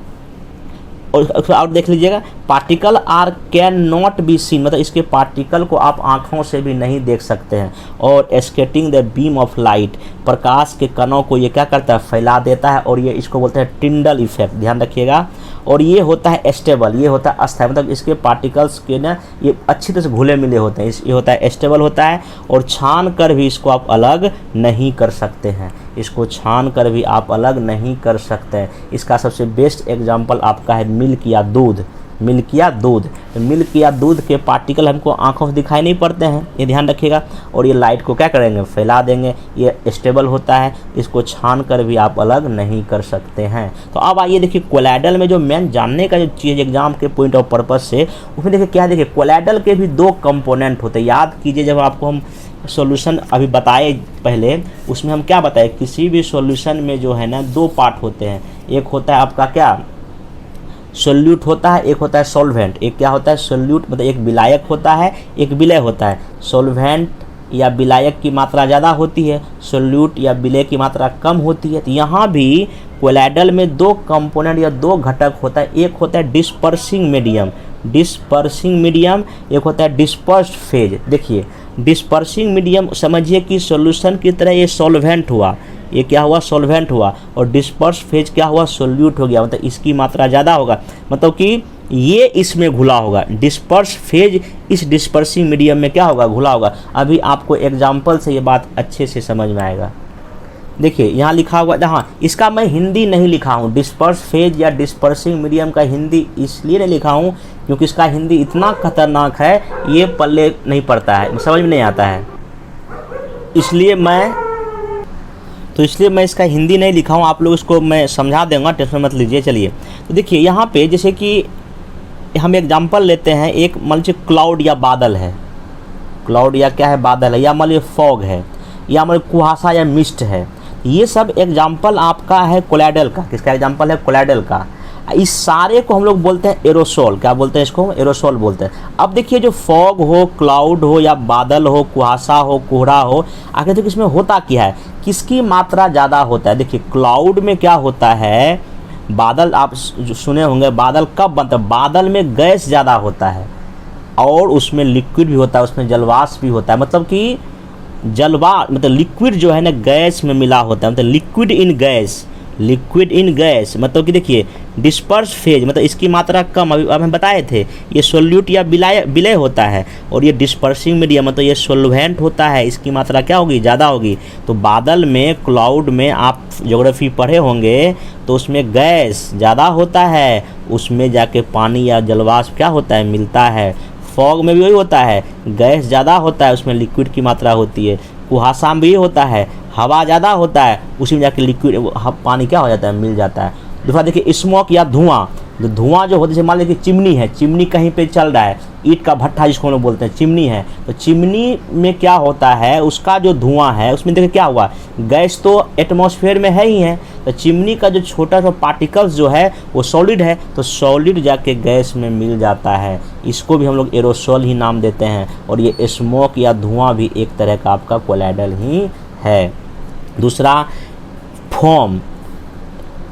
S1: और देख लीजिएगा, particle are can not be seen, मतलब इसके पार्टिकल को आप आँखों से भी नहीं देख सकते हैं। और एस्केटिंग द बीम ऑफ लाइट, प्रकाश के कणों को ये क्या करता है, फैला देता है, और ये इसको बोलते हैं टिंडल इफेक्ट, ध्यान रखिएगा। और ये होता है स्टेबल, ये होता है अस्थायी, मतलब इसके पार्टिकल्स के ना ये अच्छी तरह से घुले मिले होते हैं, ये होता है स्टेबल होता है। और छान कर भी इसको आप अलग नहीं कर सकते हैं, इसको छान कर भी आप अलग नहीं कर सकते हैं। इसका सबसे बेस्ट एग्जाम्पल आपका है मिल्क या दूध, मिल्क या दूध। तो मिल्क या दूध के पार्टिकल हमको आंखों से दिखाई नहीं पड़ते हैं, ये ध्यान रखिएगा। और ये लाइट को क्या करेंगे, फैला देंगे, ये स्टेबल होता है, इसको छान कर भी आप अलग नहीं कर सकते हैं। तो अब आइए देखिए कोलाइडल में जो मेन जानने का जो चीज़ एग्जाम के पॉइंट ऑफ पर्पज से, उसमें देखिए क्या, देखिए कोलाइडल के भी दो कंपोनेंट होते हैं। याद कीजिए जब आपको हम सॉल्यूशन अभी बताए पहले, उसमें हम क्या बताए, किसी भी सॉल्यूशन में जो है ना दो पार्ट होते हैं, एक होता है आपका क्या, सोल्यूट होता है, एक होता है सॉल्वेंट। एक क्या होता है, सोल्यूट मतलब एक विलायक होता है, एक विलय होता है। सॉल्वेंट या विलायक की मात्रा ज़्यादा होती है, सोल्यूट या विलय की मात्रा कम होती है। तो यहाँ भी कोलाइडल में दो कंपोनेंट या दो घटक होता है, एक होता है डिस्पर्सिंग मीडियम, डिस्पर्सिंग मीडियम, एक होता है डिस्पर्स्ड फेज। देखिए डिस्पर्सिंग मीडियम समझिए कि सॉल्यूशन की तरह ये सॉल्वेंट हुआ, ये क्या हुआ, सॉल्वेंट हुआ, और डिस्पर्स फेज क्या हुआ, सोल्यूट हो गया, मतलब इसकी मात्रा ज़्यादा होगा, मतलब कि ये इसमें घुला होगा। डिस्पर्स फेज इस डिस्पर्सिंग मीडियम में क्या होगा, घुला होगा। अभी आपको एग्जाम्पल से ये बात अच्छे से समझ में आएगा। देखिए यहाँ लिखा हुआ, हाँ इसका मैं हिंदी नहीं लिखा हूँ, डिस्पर्स फेज या डिस्पर्सिंग मीडियम का हिंदी इसलिए नहीं लिखा हूँ क्योंकि इसका हिंदी इतना खतरनाक है, ये पल्ले नहीं पड़ता है, समझ में नहीं आता है, इसलिए मैं इसका हिंदी नहीं लिखा हूँ। आप लोग इसको मैं समझा दूंगा, टेंशन मत लीजिए। चलिए तो देखिए यहाँ पे जैसे कि हम एग्जांपल लेते हैं, एक मान लीजिए क्लाउड या बादल है, क्लाउड या क्या है, बादल है, या मान लीजिए फॉग है, या मान लीजिए कुहासा या मिस्ट है। ये सब एग्जाम्पल आपका है कोलाइडल का। किसका एग्जाम्पल है, कोलाइडल का। इस सारे को हम लोग बोलते हैं एरोसोल। क्या बोलते हैं इसको, एरोसोल बोलते हैं। अब देखिए जो फॉग हो, क्लाउड हो, या बादल हो, कुहासा हो, कोहरा हो, आखिर तो इसमें होता क्या है, किसकी मात्रा ज़्यादा होता है। देखिए क्लाउड में क्या होता है, बादल आप सुने होंगे, बादल कब बनता है, बादल में गैस ज़्यादा होता है, और उसमें लिक्विड भी होता है, उसमें जलवाष्प भी होता है। मतलब कि मतलब लिक्विड जो है ना गैस में मिला होता है, मतलब liquid in gas, liquid in gas मतलब कि देखिए डिस्पर्स फेज, मतलब इसकी मात्रा कम, अभी अब हम बताए थे ये सोल्यूट या विलय होता है, और ये डिस्पर्सिंग मीडियम मतलब ये सोल्वेंट होता है, इसकी मात्रा क्या होगी, ज़्यादा होगी। तो बादल में, क्लाउड में आप ज्योग्राफी पढ़े होंगे तो उसमें गैस ज़्यादा होता है, उसमें जाके पानी या जलवाष्प क्या होता है, मिलता है। फॉग में भी वही होता है, गैस ज़्यादा होता है, उसमें लिक्विड की मात्रा होती है। कुहासा में भी होता है, हवा ज़्यादा होता है, उसी में जाके लिक्विड पानी क्या हो जाता है, मिल जाता है। दूसरा देखिए स्मोक या धुआं, जो धुआं जो होता है, जैसे मान लीजिए चिमनी है, चिमनी कहीं पे चल रहा है, ईंट का भट्ठा जिसको हम लोग बोलते हैं चिमनी है, तो चिमनी में क्या होता है, उसका जो धुआं है उसमें देखिए क्या हुआ, गैस तो एटमॉस्फेयर में है ही है, तो चिमनी का जो छोटा सा पार्टिकल्स जो है वो सॉलिड है, तो सॉलिड जाके गैस में मिल जाता है, इसको भी हम लोग एरोसोल ही नाम देते हैं। और ये स्मोक या धुआं भी एक तरह का आपका कोलाइडल ही है। दूसरा फोम,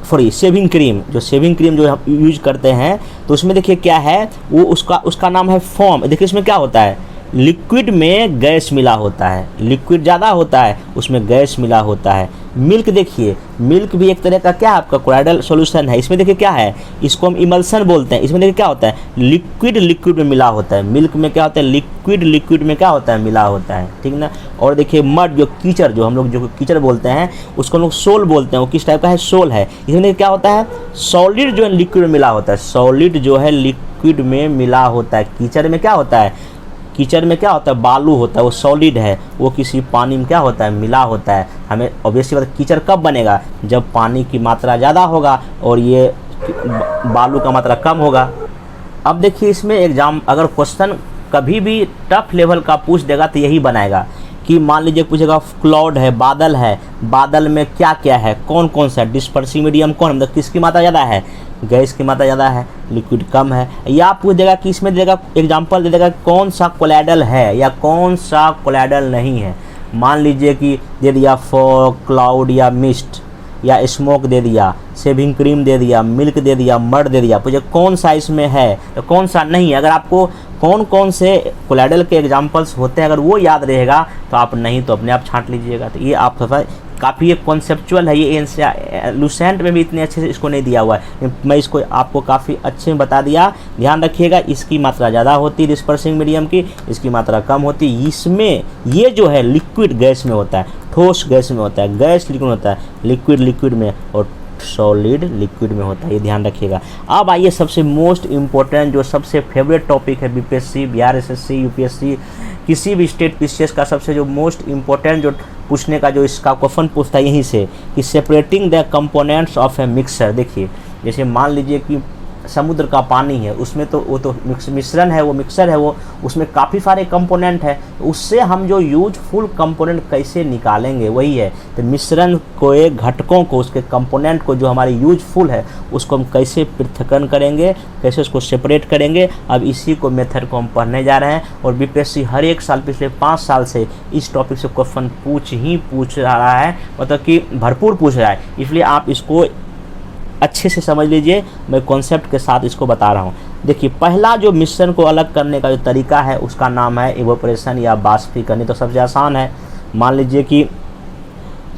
S1: सॉरी शेविंग क्रीम, जो शेविंग क्रीम जो हम यूज करते हैं तो उसमें देखिए क्या है, वो उसका नाम है फोम। देखिए इसमें क्या होता है, लिक्विड में गैस मिला होता है, लिक्विड ज़्यादा होता है, उसमें गैस मिला होता है। मिल्क देखिए, मिल्क भी एक तरह का क्या है आपका कोलाइडल सॉल्यूशन है। इसमें देखिए क्या है, इसको हम इमल्सन बोलते हैं। इसमें देखिए क्या होता है, लिक्विड लिक्विड में मिला होता है। मिल्क में क्या होता है, लिक्विड लिक्विड में क्या होता है, मिला होता है, ठीक ना। और देखिए मड, जो कीचड़, जो हम लोग जो कीचड़ बोलते हैं उसको हम लोग सोल बोलते हैं, वो किस टाइप का है, सोल है। इसमें देखिए क्या होता है, सॉलिड जो है लिक्विड में मिला होता है, सॉलिड जो है लिक्विड में मिला होता है। कीचड़ में क्या होता है, कीचड़ में क्या होता है, बालू होता है, वो सॉलिड है, वो किसी पानी में क्या होता है, मिला होता है। हमें ऑब्वियसली बात, कीचड़ कब बनेगा, जब पानी की मात्रा ज़्यादा होगा और ये बालू का मात्रा कम होगा। अब देखिए इसमें एग्जाम अगर क्वेश्चन कभी भी टफ लेवल का पूछ देगा तो यही बनाएगा कि मान लीजिए पूछेगा क्लाउड है, बादल है, बादल में क्या क्या है, कौन कौन सा, डिस्पर्सिव मीडियम कौन, मतलब किसकी मात्रा ज़्यादा है, गैस की मात्रा ज़्यादा है, लिक्विड कम है। या पूछ देगा कि इसमें देगा एग्जांपल दे देगा कौन सा कोलाइडल है या कौन सा कोलाइडल नहीं है। मान लीजिए कि दे दिया फॉग, क्लाउड या मिस्ट या स्मोक दे दिया, शेविंग क्रीम दे दिया, मिल्क दे दिया, मड दे दिया, पूछे कौन सा इसमें है तो कौन सा नहीं है। अगर आपको कौन कौन से कोलाइडल के एग्जांपल्स होते हैं अगर वो याद रहेगा तो आप नहीं तो अपने आप छांट लीजिएगा। तो ये आप काफ़ी एक कॉन्सेप्चुअल है, ये लूसेंट में भी इतने अच्छे से इसको नहीं दिया हुआ है, मैं इसको आपको काफ़ी अच्छे में बता दिया। ध्यान रखिएगा, इसकी मात्रा ज़्यादा होती है डिस्पर्सिंग मीडियम की, इसकी मात्रा कम होती है। इसमें ये जो है लिक्विड गैस में होता है, ठोस गैस में होता है, गैस लिक्विड होता है, लिक्विड लिक्विड में और सॉलिड लिक्विड में होता है, ये ध्यान रखिएगा। अब आइए सबसे मोस्ट इम्पोर्टेंट जो सबसे फेवरेट टॉपिक है बीपीएससी, बिहार एसएससी, यूपीएससी, किसी भी स्टेट पीसीएस का सबसे जो मोस्ट इम्पोर्टेंट जो पूछने का जो इसका क्वेश्चन पूछता है यहीं से कि separating the components of A mixer. देखिए जैसे मान लीजिए कि समुद्र का पानी है, उसमें तो वो तो मिश्रण है, वो मिक्सर है, वो उसमें काफ़ी सारे कंपोनेंट है, तो उससे हम जो यूजफुल कंपोनेंट कैसे निकालेंगे वही है। तो मिश्रण को, एक घटकों को, उसके कंपोनेंट को जो हमारे यूजफुल है उसको हम कैसे पृथक्करण करेंगे, कैसे उसको सेपरेट करेंगे, अब इसी को मेथड को हम पढ़ने जा रहे हैं। और बीपीएससी हर एक साल पिछले 5 साल से इस टॉपिक से क्वेश्चन पूछ रहा है, मतलब कि भरपूर पूछ रहा है, इसलिए आप इसको अच्छे से समझ लीजिए, मैं कॉन्सेप्ट के साथ इसको बता रहा हूँ। देखिए पहला जो मिश्रण को अलग करने का जो तरीका है उसका नाम है इवेपोरेशन या बाष्पीकरण। तो सबसे आसान है, मान लीजिए कि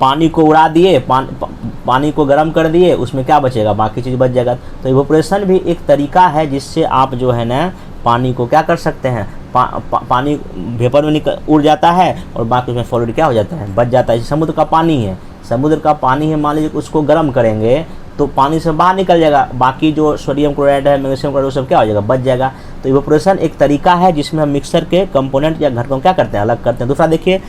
S1: पानी को उड़ा दिए, पानी को गर्म कर दिए, उसमें क्या बचेगा, बाकी चीज़ बच जाएगा। तो इवेपोरेशन भी एक तरीका है जिससे आप जो है ना पानी को क्या कर सकते हैं, पानी वेपर में उड़ जाता है और बाकी उसमें सॉलिड क्या हो जाता है, बच जाता है। समुद्र का पानी है, समुद्र का पानी है, मान लीजिए उसको गर्म करेंगे तो पानी से बाहर निकल जाएगा, बाकी जो सोडियम क्लोराइड है, मैग्नीशियम क्लोराइड, वो सब क्या हो जाएगा, बच जाएगा। तो इवेपोरेशन एक तरीका है जिसमें हम मिक्सर के कंपोनेंट या घटकों क्या करते हैं, अलग करते हैं। दूसरा देखिए,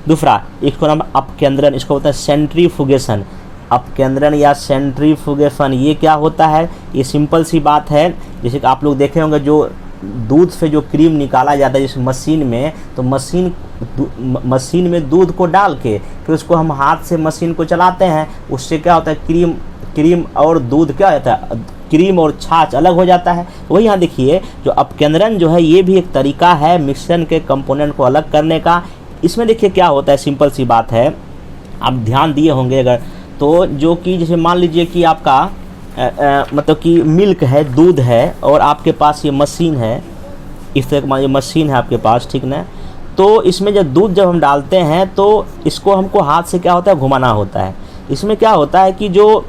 S1: दूसरा इसको नाम अपकेंद्रण, इसको होता है सेंट्रीफ्यूगेशन। अपकेंद्रण या सेंट्रीफ्यूगेशन ये क्या होता है, ये सिंपल सी बात है। जैसे कि आप लोग देखे होंगे जो दूध से जो क्रीम निकाला जाता है जिस मशीन में, तो मशीन में दूध को डाल के फिर उसको हम हाथ से मशीन को चलाते हैं, उससे क्या होता है, क्रीम और दूध क्या होता है, क्रीम और छाछ अलग हो जाता है। वही यहाँ देखिए जो अपकेंद्रण जो है ये भी एक तरीका है मिश्रण के कंपोनेंट को अलग करने का। इसमें देखिए क्या होता है, सिंपल सी बात है, आप ध्यान दिए होंगे अगर तो, जो कि जैसे मान लीजिए कि आपका मतलब कि मिल्क है, दूध है और आपके पास ये मशीन है, इस तरह का मशीन है आपके पास, ठीक ना। तो इसमें जब हम डालते हैं तो इसको हमको हाथ से क्या होता है, घुमाना होता है। इसमें क्या होता है कि जो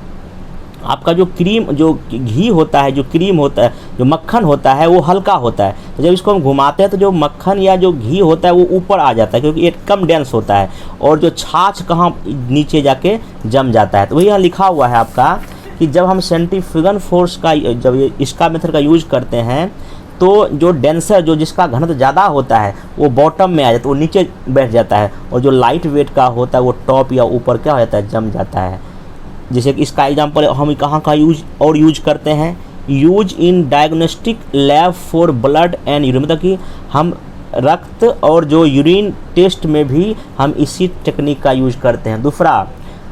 S1: आपका जो घी होता है, जो क्रीम होता है, जो मक्खन होता है, वो हल्का होता है। तो जब इसको हम घुमाते हैं तो जो मक्खन या जो घी होता है वो ऊपर आ जाता है, क्योंकि ये कम डेंस होता है, और जो छाछ कहाँ नीचे जाके जम जाता है। तो वही यहाँ लिखा हुआ है आपका कि जब हम सेंट्रीफ्यूगल फोर्स का, जब इसका मेथड का यूज करते हैं तो जो डेंसर, जो जिसका घनत्व ज़्यादा होता है वो बॉटम में आ जाता है, वो नीचे बैठ जाता है, और जो लाइट वेट का होता है वो टॉप या ऊपर क्या हो जाता है, जम जाता है। जैसे कि इसका एग्जांपल हम कहाँ का यूज करते हैं, use in diagnostic lab for blood and urine, मतलब कि हम रक्त और जो यूरिन टेस्ट में भी हम इसी टेक्निक का यूज करते हैं। दूसरा,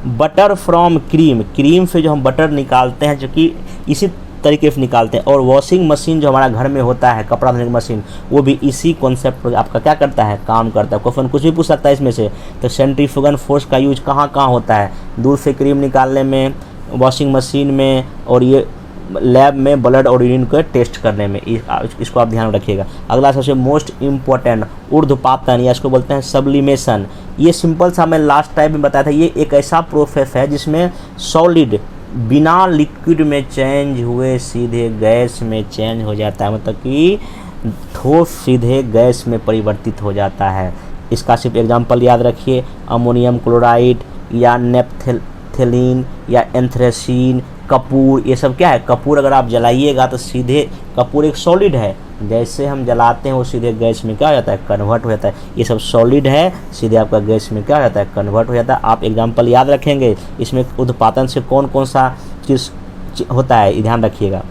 S1: बटर फ्रॉम क्रीम से जो हम बटर निकालते हैं, जो कि इसी तरीके से निकालते हैं। और वॉशिंग मशीन जो हमारा घर में होता है, कपड़ा धोने की मशीन, वो भी इसी कॉन्सेप्ट पर आपका क्या करता है, काम करता है। क्वेश्चन कुछ भी पूछ सकता है इसमें से। तो सेंट्रीफ्यूगल फोर्स का यूज कहाँ कहाँ होता है, दूध से क्रीम निकालने में, वॉशिंग मशीन में, और ये लैब में ब्लड और यूरिन को टेस्ट करने में। इसको आप ध्यान रखिएगा। अगला सबसे मोस्ट इम्पोर्टेंट, ऊर्ध्वपातन, या इसको बोलते हैं सब्लिमेशन। ये सिंपल सा मैं लास्ट टाइम में बताया था, ये एक ऐसा प्रोसेस है जिसमें सॉलिड बिना लिक्विड में चेंज हुए सीधे गैस में चेंज हो जाता है, मतलब कि ठोस सीधे गैस में परिवर्तित हो जाता है। इसका सिर्फ एग्जांपल याद रखिए, अमोनियम क्लोराइड या नेपथेलीन या एंथ्रेसीन, कपूर, ये सब क्या है, कपूर अगर आप जलाइएगा तो सीधे, कपूर एक सॉलिड है, जैसे हम जलाते हैं वो सीधे गैस में क्या हो जाता है, कन्वर्ट हो जाता है। ये सब सॉलिड है, सीधे आपका गैस में क्या हो जाता है, कन्वर्ट हो जाता है। आप एग्जांपल याद रखेंगे। इसमें उत्पादन से कौन कौन सा चीज़ होता है, ध्यान रखिएगा।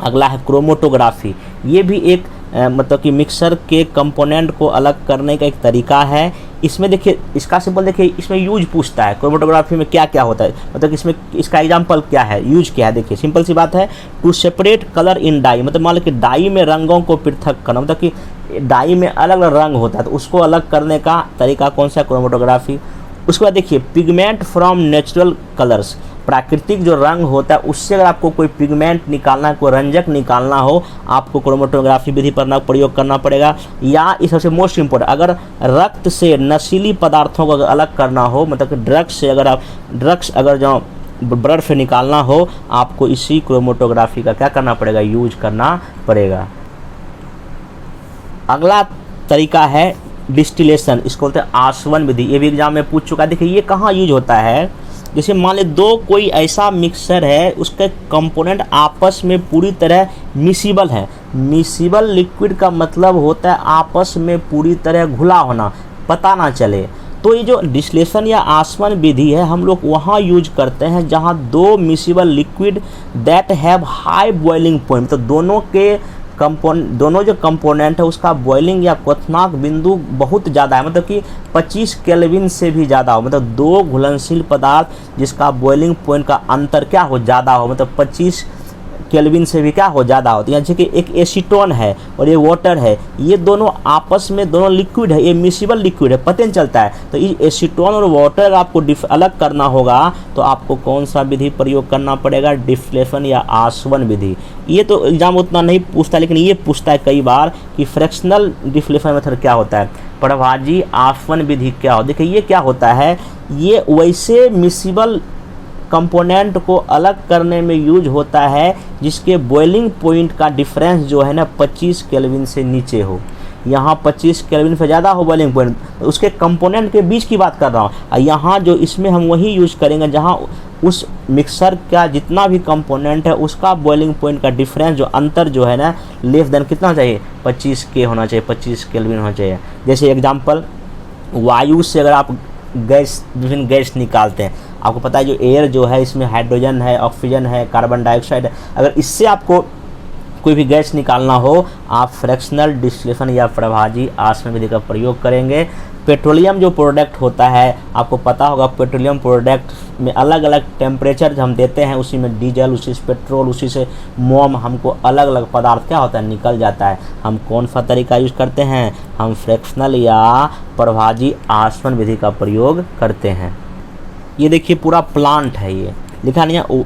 S1: अगला है क्रोमेटोग्राफी। ये भी एक मतलब कि मिक्सर के कंपोनेंट को अलग करने का एक तरीका है। इसमें देखिए, इसका सिंपल देखिए, इसमें यूज पूछता है क्रोमेटोग्राफी में क्या क्या होता है, मतलब इसमें इसका एग्जांपल क्या है, यूज क्या है। देखिए सिंपल सी बात है, to separate colour in dye, मतलब मान लो कि डाई में रंगों को पृथक करना, मतलब कि डाई में अलग अलग रंग होता है, तो उसको अलग करने का तरीका कौन सा, क्रोमेटोग्राफी। उसके बाद देखिए, पिगमेंट फ्रॉम नेचुरल कलर्स, प्राकृतिक जो रंग होता है उससे अगर आपको कोई पिगमेंट निकालना है, कोई रंजक निकालना हो, आपको क्रोमेटोग्राफी विधि पर प्रयोग करना पड़ेगा। या इस सबसे मोस्ट इम्पोर्टेंट, अगर रक्त से नशीली पदार्थों को अगर अलग करना हो, मतलब कि ड्रग्स अगर जो ब्लड से निकालना हो, आपको इसी क्रोमेटोग्राफी का क्या करना पड़ेगा, यूज करना पड़ेगा। अगला तरीका है डिस्टिलेशन, इसको बोलते हैं आसवन विधि। ये भी एग्जाम में पूछ चुका है। देखिए ये कहाँ यूज होता है, जैसे मान ले दो कोई ऐसा मिक्सर है, उसके कंपोनेंट आपस में पूरी तरह मिसिबल है। मिसिबल लिक्विड का मतलब होता है आपस में पूरी तरह घुला होना, पता ना चले। तो ये जो डिस्टिलेशन या आसवन विधि है, हम लोग वहाँ यूज करते हैं जहाँ दो miscible liquid that have high boiling point, तो दोनों जो कंपोनेंट है उसका बॉइलिंग या क्वथनांक बिंदु बहुत ज़्यादा है, मतलब कि 25 केल्विन से भी ज़्यादा हो, मतलब दो घुलनशील पदार्थ जिसका बॉइलिंग पॉइंट का अंतर क्या हो, ज़्यादा हो, मतलब 25 केल्विन से भी क्या हो, ज़्यादा हो। तो यहाँ जैसे कि एक एसीटोन है और ये वाटर है, ये दोनों आपस में दोनों लिक्विड है, ये मिसिबल लिक्विड है, पता नहीं चलता है। तो ये एसीटोन और वाटर आपको अलग करना होगा तो आपको कौन सा विधि प्रयोग करना पड़ेगा, डिस्टिलेशन या आसवन विधि। ये तो एग्जाम उतना नहीं पूछता, लेकिन ये पूछता है कई बार कि फ्रैक्शनल डिस्टिलेशन मेथड क्या होता है, प्रभाजी आसवन विधि क्या हो। देखिए ये क्या होता है, ये वैसे मिसिबल कंपोनेंट को अलग करने में यूज होता है जिसके बॉइलिंग पॉइंट का डिफरेंस जो है ना 25 केल्विन से नीचे हो। यहाँ 25 केल्विन से ज़्यादा हो बॉइलिंग पॉइंट, तो उसके कंपोनेंट के बीच की बात कर रहा हूँ। और यहाँ जो इसमें हम वही यूज करेंगे जहाँ उस मिक्सर का जितना भी कंपोनेंट है उसका बॉइलिंग पॉइंट का डिफरेंस, जो अंतर जो है ना, लेस देन कितना चाहिए, 25 के होना चाहिए, 25 केल्विन होना चाहिए। जैसे एग्जाम्पल, वायु से अगर आप विभिन्न गैस निकालते हैं, आपको पता है जो एयर जो है इसमें हाइड्रोजन है, ऑक्सीजन है, कार्बन डाइऑक्साइड है, अगर इससे आपको कोई भी गैस निकालना हो, आप फ्रैक्शनल डिस्टिलेशन या प्रभाजी आसवन विधि का प्रयोग करेंगे। पेट्रोलियम जो प्रोडक्ट होता है, आपको पता होगा पेट्रोलियम प्रोडक्ट में अलग अलग टेम्परेचर हम देते हैं, उसी में डीजल, उसी से पेट्रोल, उसी से मोम, हमको अलग अलग पदार्थ क्या होता है, निकल जाता है। हम कौन सा तरीका यूज करते हैं, हम फ्रैक्शनल या प्रभाजी आसवन विधि का प्रयोग करते हैं। ये देखिए पूरा प्लांट है, ये लिखा नहीं है,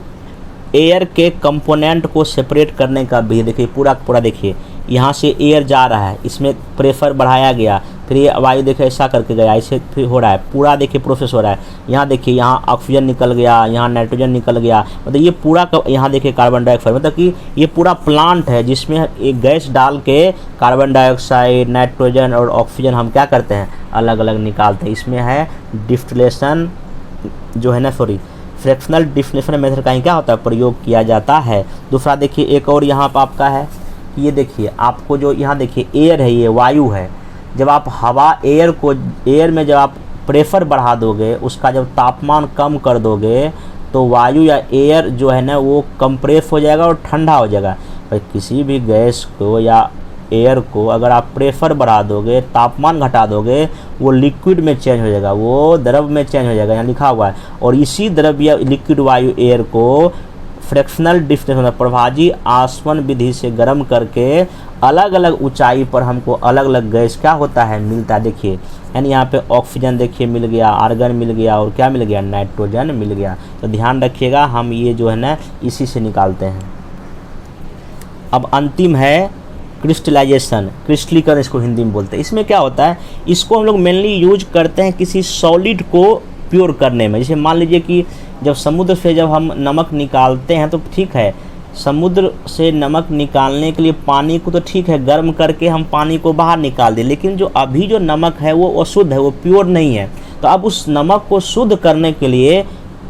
S1: एयर के कंपोनेंट को सेपरेट करने का भी देखिए पूरा देखिए, यहाँ से एयर जा रहा है, इसमें प्रेशर बढ़ाया गया, फिर ये वायु देखिए ऐसा करके गया, ऐसे फिर हो रहा है, पूरा देखिए प्रोसेस हो रहा है। यहाँ देखिए यहाँ ऑक्सीजन निकल गया, यहाँ नाइट्रोजन निकल गया, मतलब ये पूरा यहाँ देखिए कार्बन डाइऑक्साइड, मतलब कि ये पूरा प्लांट है जिसमें एक गैस डाल के कार्बन डाइऑक्साइड, नाइट्रोजन और ऑक्सीजन हम क्या करते हैं, अलग अलग निकालते हैं। इसमें है डिस्टिलेशन जो है ना, फ्रैक्शनल डिस्टिलेशन मेथड का ही क्या होता है, प्रयोग किया जाता है। दूसरा देखिए एक और यहाँ पर आपका है, ये देखिए आपको जो यहाँ देखिए एयर है, ये वायु है। जब आप हवा एयर में जब आप प्रेशर बढ़ा दोगे, उसका जब तापमान कम कर दोगे, तो वायु या एयर जो है ना वो कंप्रेस हो जाएगा और ठंडा हो जाएगा। पर किसी भी गैस को या एयर को अगर आप प्रेशर बढ़ा दोगे, तापमान घटा दोगे, वो लिक्विड में चेंज हो जाएगा, वो द्रव में चेंज हो जाएगा, यहाँ लिखा हुआ है। और इसी द्रव या लिक्विड वायु एयर को फ्रैक्शनल डिस्टिलेशन प्रभाजी आसवन विधि से गर्म करके अलग अलग ऊंचाई पर हमको अलग अलग गैस क्या होता है, मिलता है। देखिए यानी यहाँ पे ऑक्सीजन देखिए मिल गया, आर्गन मिल गया, और क्या मिल गया, नाइट्रोजन मिल गया। तो ध्यान रखिएगा, हम ये जो है ना इसी से निकालते हैं। अब अंतिम है क्रिस्टलाइजेशन, क्रिस्टलीकरण इसको हिंदी में बोलते हैं। इसमें क्या होता है, इसको हम लोग मेनली यूज करते हैं किसी सॉलिड को प्योर करने में। जैसे मान लीजिए कि जब समुद्र से जब हम नमक निकालते हैं तो ठीक है, समुद्र से नमक निकालने के लिए पानी को तो ठीक है गर्म करके हम पानी को बाहर निकाल दें, लेकिन जो अभी जो नमक है वो अशुद्ध है, वो प्योर नहीं है। तो अब उस नमक को शुद्ध करने के लिए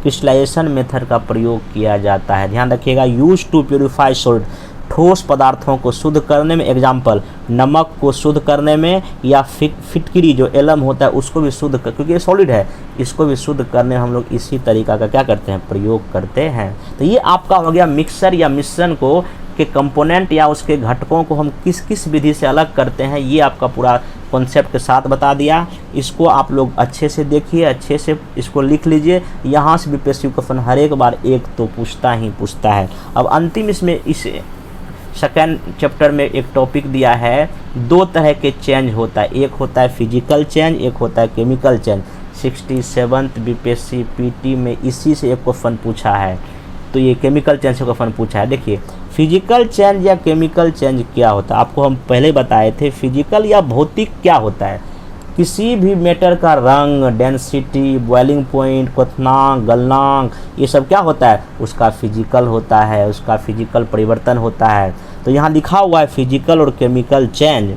S1: क्रिस्टलाइजेशन मेथड का प्रयोग किया जाता है। ध्यान रखिएगा, यूज टू प्योरीफाई सॉलिड, ठोस पदार्थों को शुद्ध करने में, एग्जाम्पल नमक को शुद्ध करने में, या फिटकरी जो एलम होता है उसको भी शुद्ध क्योंकि ये सॉलिड है, इसको भी शुद्ध करने में हम लोग इसी तरीका का क्या करते हैं, प्रयोग करते हैं। तो ये आपका हो गया मिक्सर या मिश्रण को के कंपोनेंट या उसके घटकों को हम किस किस विधि से अलग करते हैं, ये आपका पूरा कॉन्सेप्ट के साथ बता दिया। इसको आप लोग अच्छे से देखिए, अच्छे से इसको लिख लीजिए। यहाँ से बीपीएससी क्वेश्चन हर एक बार एक तो पूछता ही पूछता है। अब अंतिम इसमें इस सेकेंड चैप्टर में एक टॉपिक दिया है, दो तरह के चेंज होता है, एक होता है फिजिकल चेंज, एक होता है chemical change. 67th BPSC PT में इसी से एक क्वेश्चन पूछा है, तो ये केमिकल चेंज से क्वेश्चन पूछा है। देखिए फिजिकल चेंज या केमिकल चेंज क्या होता है, आपको हम पहले बताए थे। फिजिकल या भौतिक क्या होता है, किसी भी मैटर का रंग, डेंसिटी, बॉइलिंग पॉइंट, क्वथनांक, गलनांक, ये सब क्या होता है, उसका फिजिकल होता है, उसका फिजिकल परिवर्तन होता है। तो यहाँ लिखा हुआ है फिजिकल और केमिकल चेंज,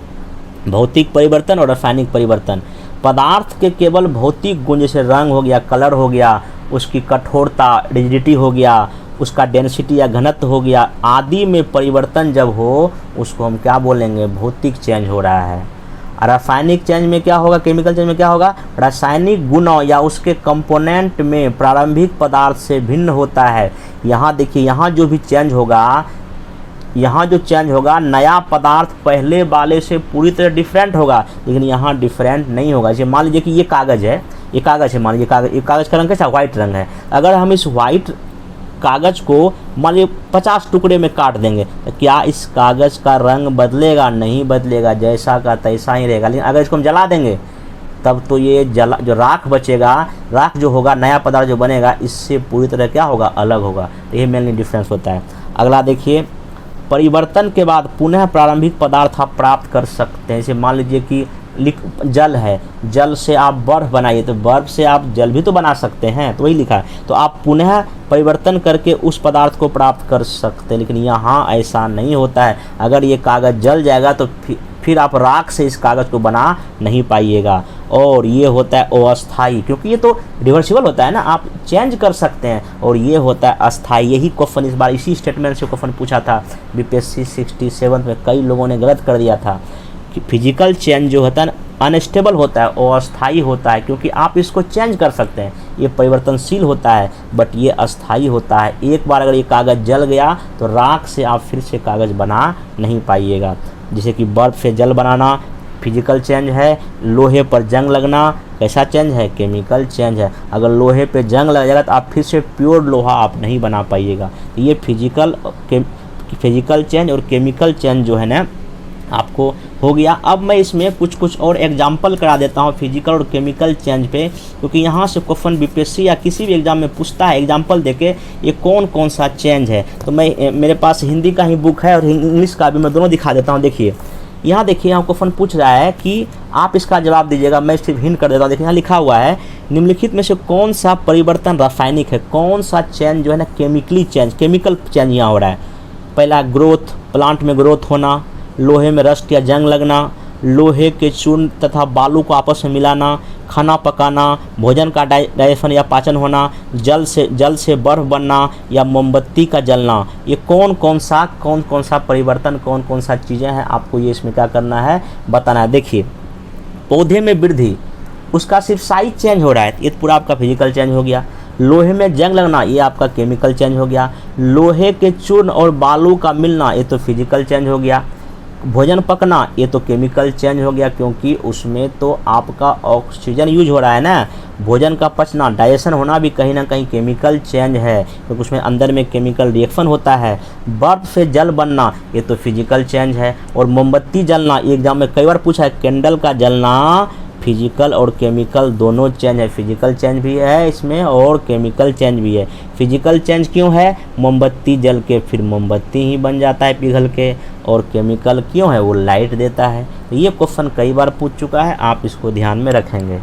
S1: भौतिक परिवर्तन और रासायनिक परिवर्तन। पदार्थ के केवल भौतिक गुण जैसे रंग हो गया, कलर हो गया, उसकी कठोरता, रिजिडिटी हो गया, उसका डेंसिटी या घनत्व हो गया, आदि में परिवर्तन जब हो उसको हम क्या बोलेंगे, भौतिक चेंज हो रहा है। रासायनिक चेंज में क्या होगा, केमिकल चेंज में क्या होगा, रासायनिक गुणों या उसके कंपोनेंट में प्रारंभिक पदार्थ से भिन्न होता है। यहाँ देखिए, यहाँ जो भी चेंज होगा, यहाँ जो चेंज होगा, नया पदार्थ पहले वाले से पूरी तरह डिफरेंट होगा, लेकिन यहाँ डिफरेंट नहीं होगा। जैसे मान लीजिए कि ये कागज़ है, ये कागज़ है, मान लीजिए कागज़ का रंग कैसा, वाइट रंग है। अगर हम इस वाइट कागज़ को मान लीजिए 50 टुकड़े में काट देंगे, तो क्या इस कागज़ का रंग बदलेगा, नहीं बदलेगा, जैसा का तैसा ही रहेगा। लेकिन अगर इसको हम जला देंगे तब तो ये जो राख बचेगा, राख जो होगा, नया पदार्थ जो बनेगा, इससे पूरी तरह क्या होगा, अलग होगा। तो ये मेनली डिफरेंस होता है। अगला देखिए, परिवर्तन के बाद पुनः प्रारंभिक पदार्थ आप प्राप्त कर सकते हैं। जैसे मान लीजिए कि जल है, जल से आप बर्फ बनाइए, तो बर्फ से आप जल भी तो बना सकते हैं, तो वही लिखा है। तो आप पुनः परिवर्तन करके उस पदार्थ को प्राप्त कर सकते हैं, लेकिन यहाँ ऐसा नहीं होता है। अगर ये कागज़ जल जाएगा तो फिर आप राख से इस कागज़ को बना नहीं पाइएगा। और ये होता है अस्थाई, क्योंकि ये तो रिवर्सिबल होता है ना, आप चेंज कर सकते हैं। और ये होता है अस्थाई। यही क्वेश्चन इस बार इसी स्टेटमेंट से क्वेश्चन पूछा था बीपीएससी 67 में, कई लोगों ने गलत कर दिया था कि फिजिकल चेंज जो होता है ना, अनस्टेबल होता है, अस्थाई होता है, क्योंकि आप इसको चेंज कर सकते हैं। ये परिवर्तनशील होता है, बट ये अस्थाई होता है। एक बार अगर ये कागज़ जल गया तो राख से आप फिर से कागज़ बना नहीं पाइएगा। जैसे कि बर्फ से जल बनाना फिजिकल चेंज है, लोहे पर जंग लगना कैसा चेंज है, केमिकल चेंज है। अगर लोहे पे जंग लग जाएगा तो आप फिर से प्योर लोहा आप नहीं बना पाइएगा। ये फिजिकल चेंज और केमिकल चेंज जो है ना, आपको हो गया। अब मैं इसमें कुछ और एग्जाम्पल करा देता हूँ फिजिकल और केमिकल चेंज पे, क्योंकि यहाँ से क्वेश्चन बीपीएससी या किसी भी एग्जाम में पूछता है एग्जाम्पल देके ये कौन सा चेंज है। तो मैं मेरे पास हिंदी का ही बुक है और इंग्लिश का भी, मैं दोनों दिखा देता हूँ। देखिए यहाँ देखिए, यहाँ क्वेश्चन पूछ रहा है कि आप इसका जवाब दीजिएगा। मैं सिर्फ हिंट कर देता हूँ। देखिए यहाँ लिखा हुआ है, निम्नलिखित में से कौन सा परिवर्तन रासायनिक है, कौन सा चेंज जो है ना केमिकली चेंज, केमिकल चेंज यहाँ हो रहा है। पहला ग्रोथ, प्लांट में ग्रोथ होना, लोहे में रस्ट या जंग लगना, लोहे के चूर्ण तथा बालू को आपस में मिलाना, खाना पकाना, भोजन का डाइजेशन या पाचन होना, जल से बर्फ बनना या मोमबत्ती का जलना। ये कौन सा परिवर्तन, कौन सा चीज़ें हैं, आपको ये इसमें क्या करना है, बताना है। देखिए पौधे में वृद्धि, उसका सिर्फ साइज चेंज हो रहा है, ये पूरा आपका फिजिकल चेंज हो गया। लोहे में जंग लगना, ये आपका केमिकल चेंज हो गया। लोहे के चूर्ण और बालू का मिलना, ये तो फिजिकल चेंज हो गया। भोजन पकना, ये तो केमिकल चेंज हो गया, क्योंकि उसमें तो आपका ऑक्सीजन यूज हो रहा है ना। भोजन का पचना, डाइजेशन होना भी कहीं ना कहीं केमिकल चेंज है, क्योंकि उसमें अंदर में केमिकल रिएक्शन होता है। बर्फ से जल बनना, ये तो फिजिकल चेंज है। और मोमबत्ती जलना, ये एग्जाम में कई बार पूछा है, कैंडल का जलना फिजिकल और केमिकल दोनों चेंज है। फिजिकल चेंज भी है इसमें और केमिकल चेंज भी है। फिजिकल चेंज क्यों है, मोमबत्ती जल के फिर मोमबत्ती ही बन जाता है पिघल के, और केमिकल क्यों है, वो लाइट देता है। तो ये क्वेश्चन कई बार पूछ चुका है, आप इसको ध्यान में रखेंगे।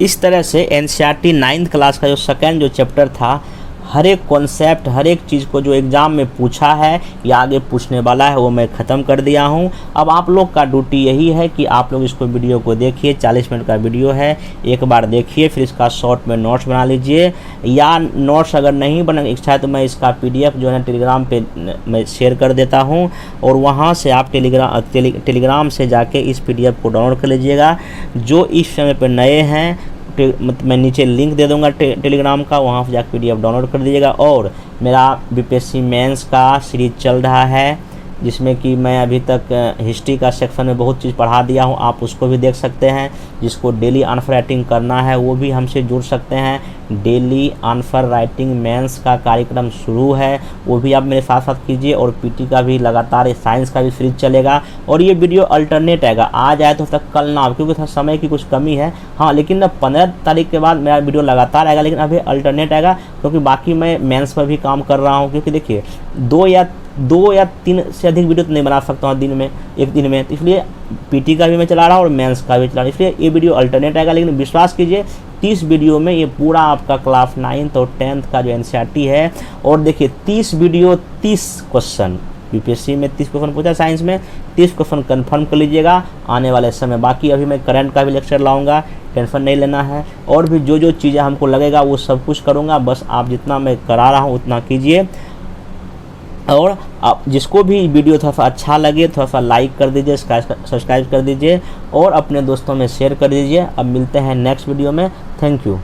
S1: इस तरह से एनसीईआरटी 9th क्लास का जो सेकेंड जो चैप्टर था, हर एक कॉन्सेप्ट, हर एक चीज़ को जो एग्ज़ाम में पूछा है या आगे पूछने वाला है वो मैं ख़त्म कर दिया हूँ। अब आप लोग का ड्यूटी यही है कि आप लोग इसको वीडियो को देखिए, 40 मिनट का वीडियो है, एक बार देखिए, फिर इसका शॉर्ट में नोट्स बना लीजिए, या नोट्स अगर नहीं बनाने की इच्छा है तो मैं इसका PDF जो है टेलीग्राम पे मैं शेयर कर देता हूँ, और वहाँ से आप टेलीग्राम से जाके इस PDF को डाउनलोड कर लीजिएगा। जो इस समय पर नए हैं, मैं नीचे लिंक दे दूंगा टेलीग्राम का, वहाँ से जाकर PDF डाउनलोड कर दीजिएगा। और मेरा बीपीएससी मेंस का सीरीज चल रहा है, जिसमें कि मैं अभी तक हिस्ट्री का सेक्शन में बहुत चीज़ पढ़ा दिया हूँ, आप उसको भी देख सकते हैं। जिसको डेली आंसर राइटिंग करना है वो भी हमसे जुड़ सकते हैं। डेली आंसर राइटिंग मेंस का कार्यक्रम शुरू है, वो भी आप मेरे साथ साथ कीजिए। और पीटी का भी लगातार, साइंस का भी सीरीज चलेगा। और ये वीडियो अल्टरनेट आएगा, आज आए तो तक कल ना, क्योंकि समय की कुछ कमी है। हाँ, लेकिन 15 तारीख के बाद मेरा वीडियो लगातार आएगा, लेकिन अभी अल्टरनेट आएगा, क्योंकि बाकी मैं मेंस पर भी काम कर रहा हूँ। क्योंकि देखिए 2 या 3 से अधिक वीडियो तो नहीं बना सकता हूँ दिन में, एक दिन में, इसलिए पीटी का भी मैं चला रहा हूँ और मेंस का भी चला रहा हूँ, इसलिए ये वीडियो अल्टरनेट आएगा। लेकिन विश्वास कीजिए 30 वीडियो में ये पूरा आपका क्लास 9th और 10th का जो एनसीईआरटी है, और देखिए 30 वीडियो 30 क्वेश्चन, बीपीएससी में 30 क्वेश्चन पूछा, साइंस में 30 क्वेश्चन कन्फर्म कर लीजिएगा आने वाले समय। बाकी अभी मैं करंट का भी लेक्चर लाऊंगा, टेंशन नहीं लेना है। और भी जो चीज़ें हमको लगेगा वो सब कुछ करूँगा, बस आप जितना मैं करा रहा हूँ उतना कीजिए। और आप जिसको भी वीडियो थोड़ा सा अच्छा लगे थोड़ा सा लाइक कर दीजिए, सब्सक्राइब कर दीजिए और अपने दोस्तों में शेयर कर दीजिए। अब मिलते हैं नेक्स्ट वीडियो में। Thank you.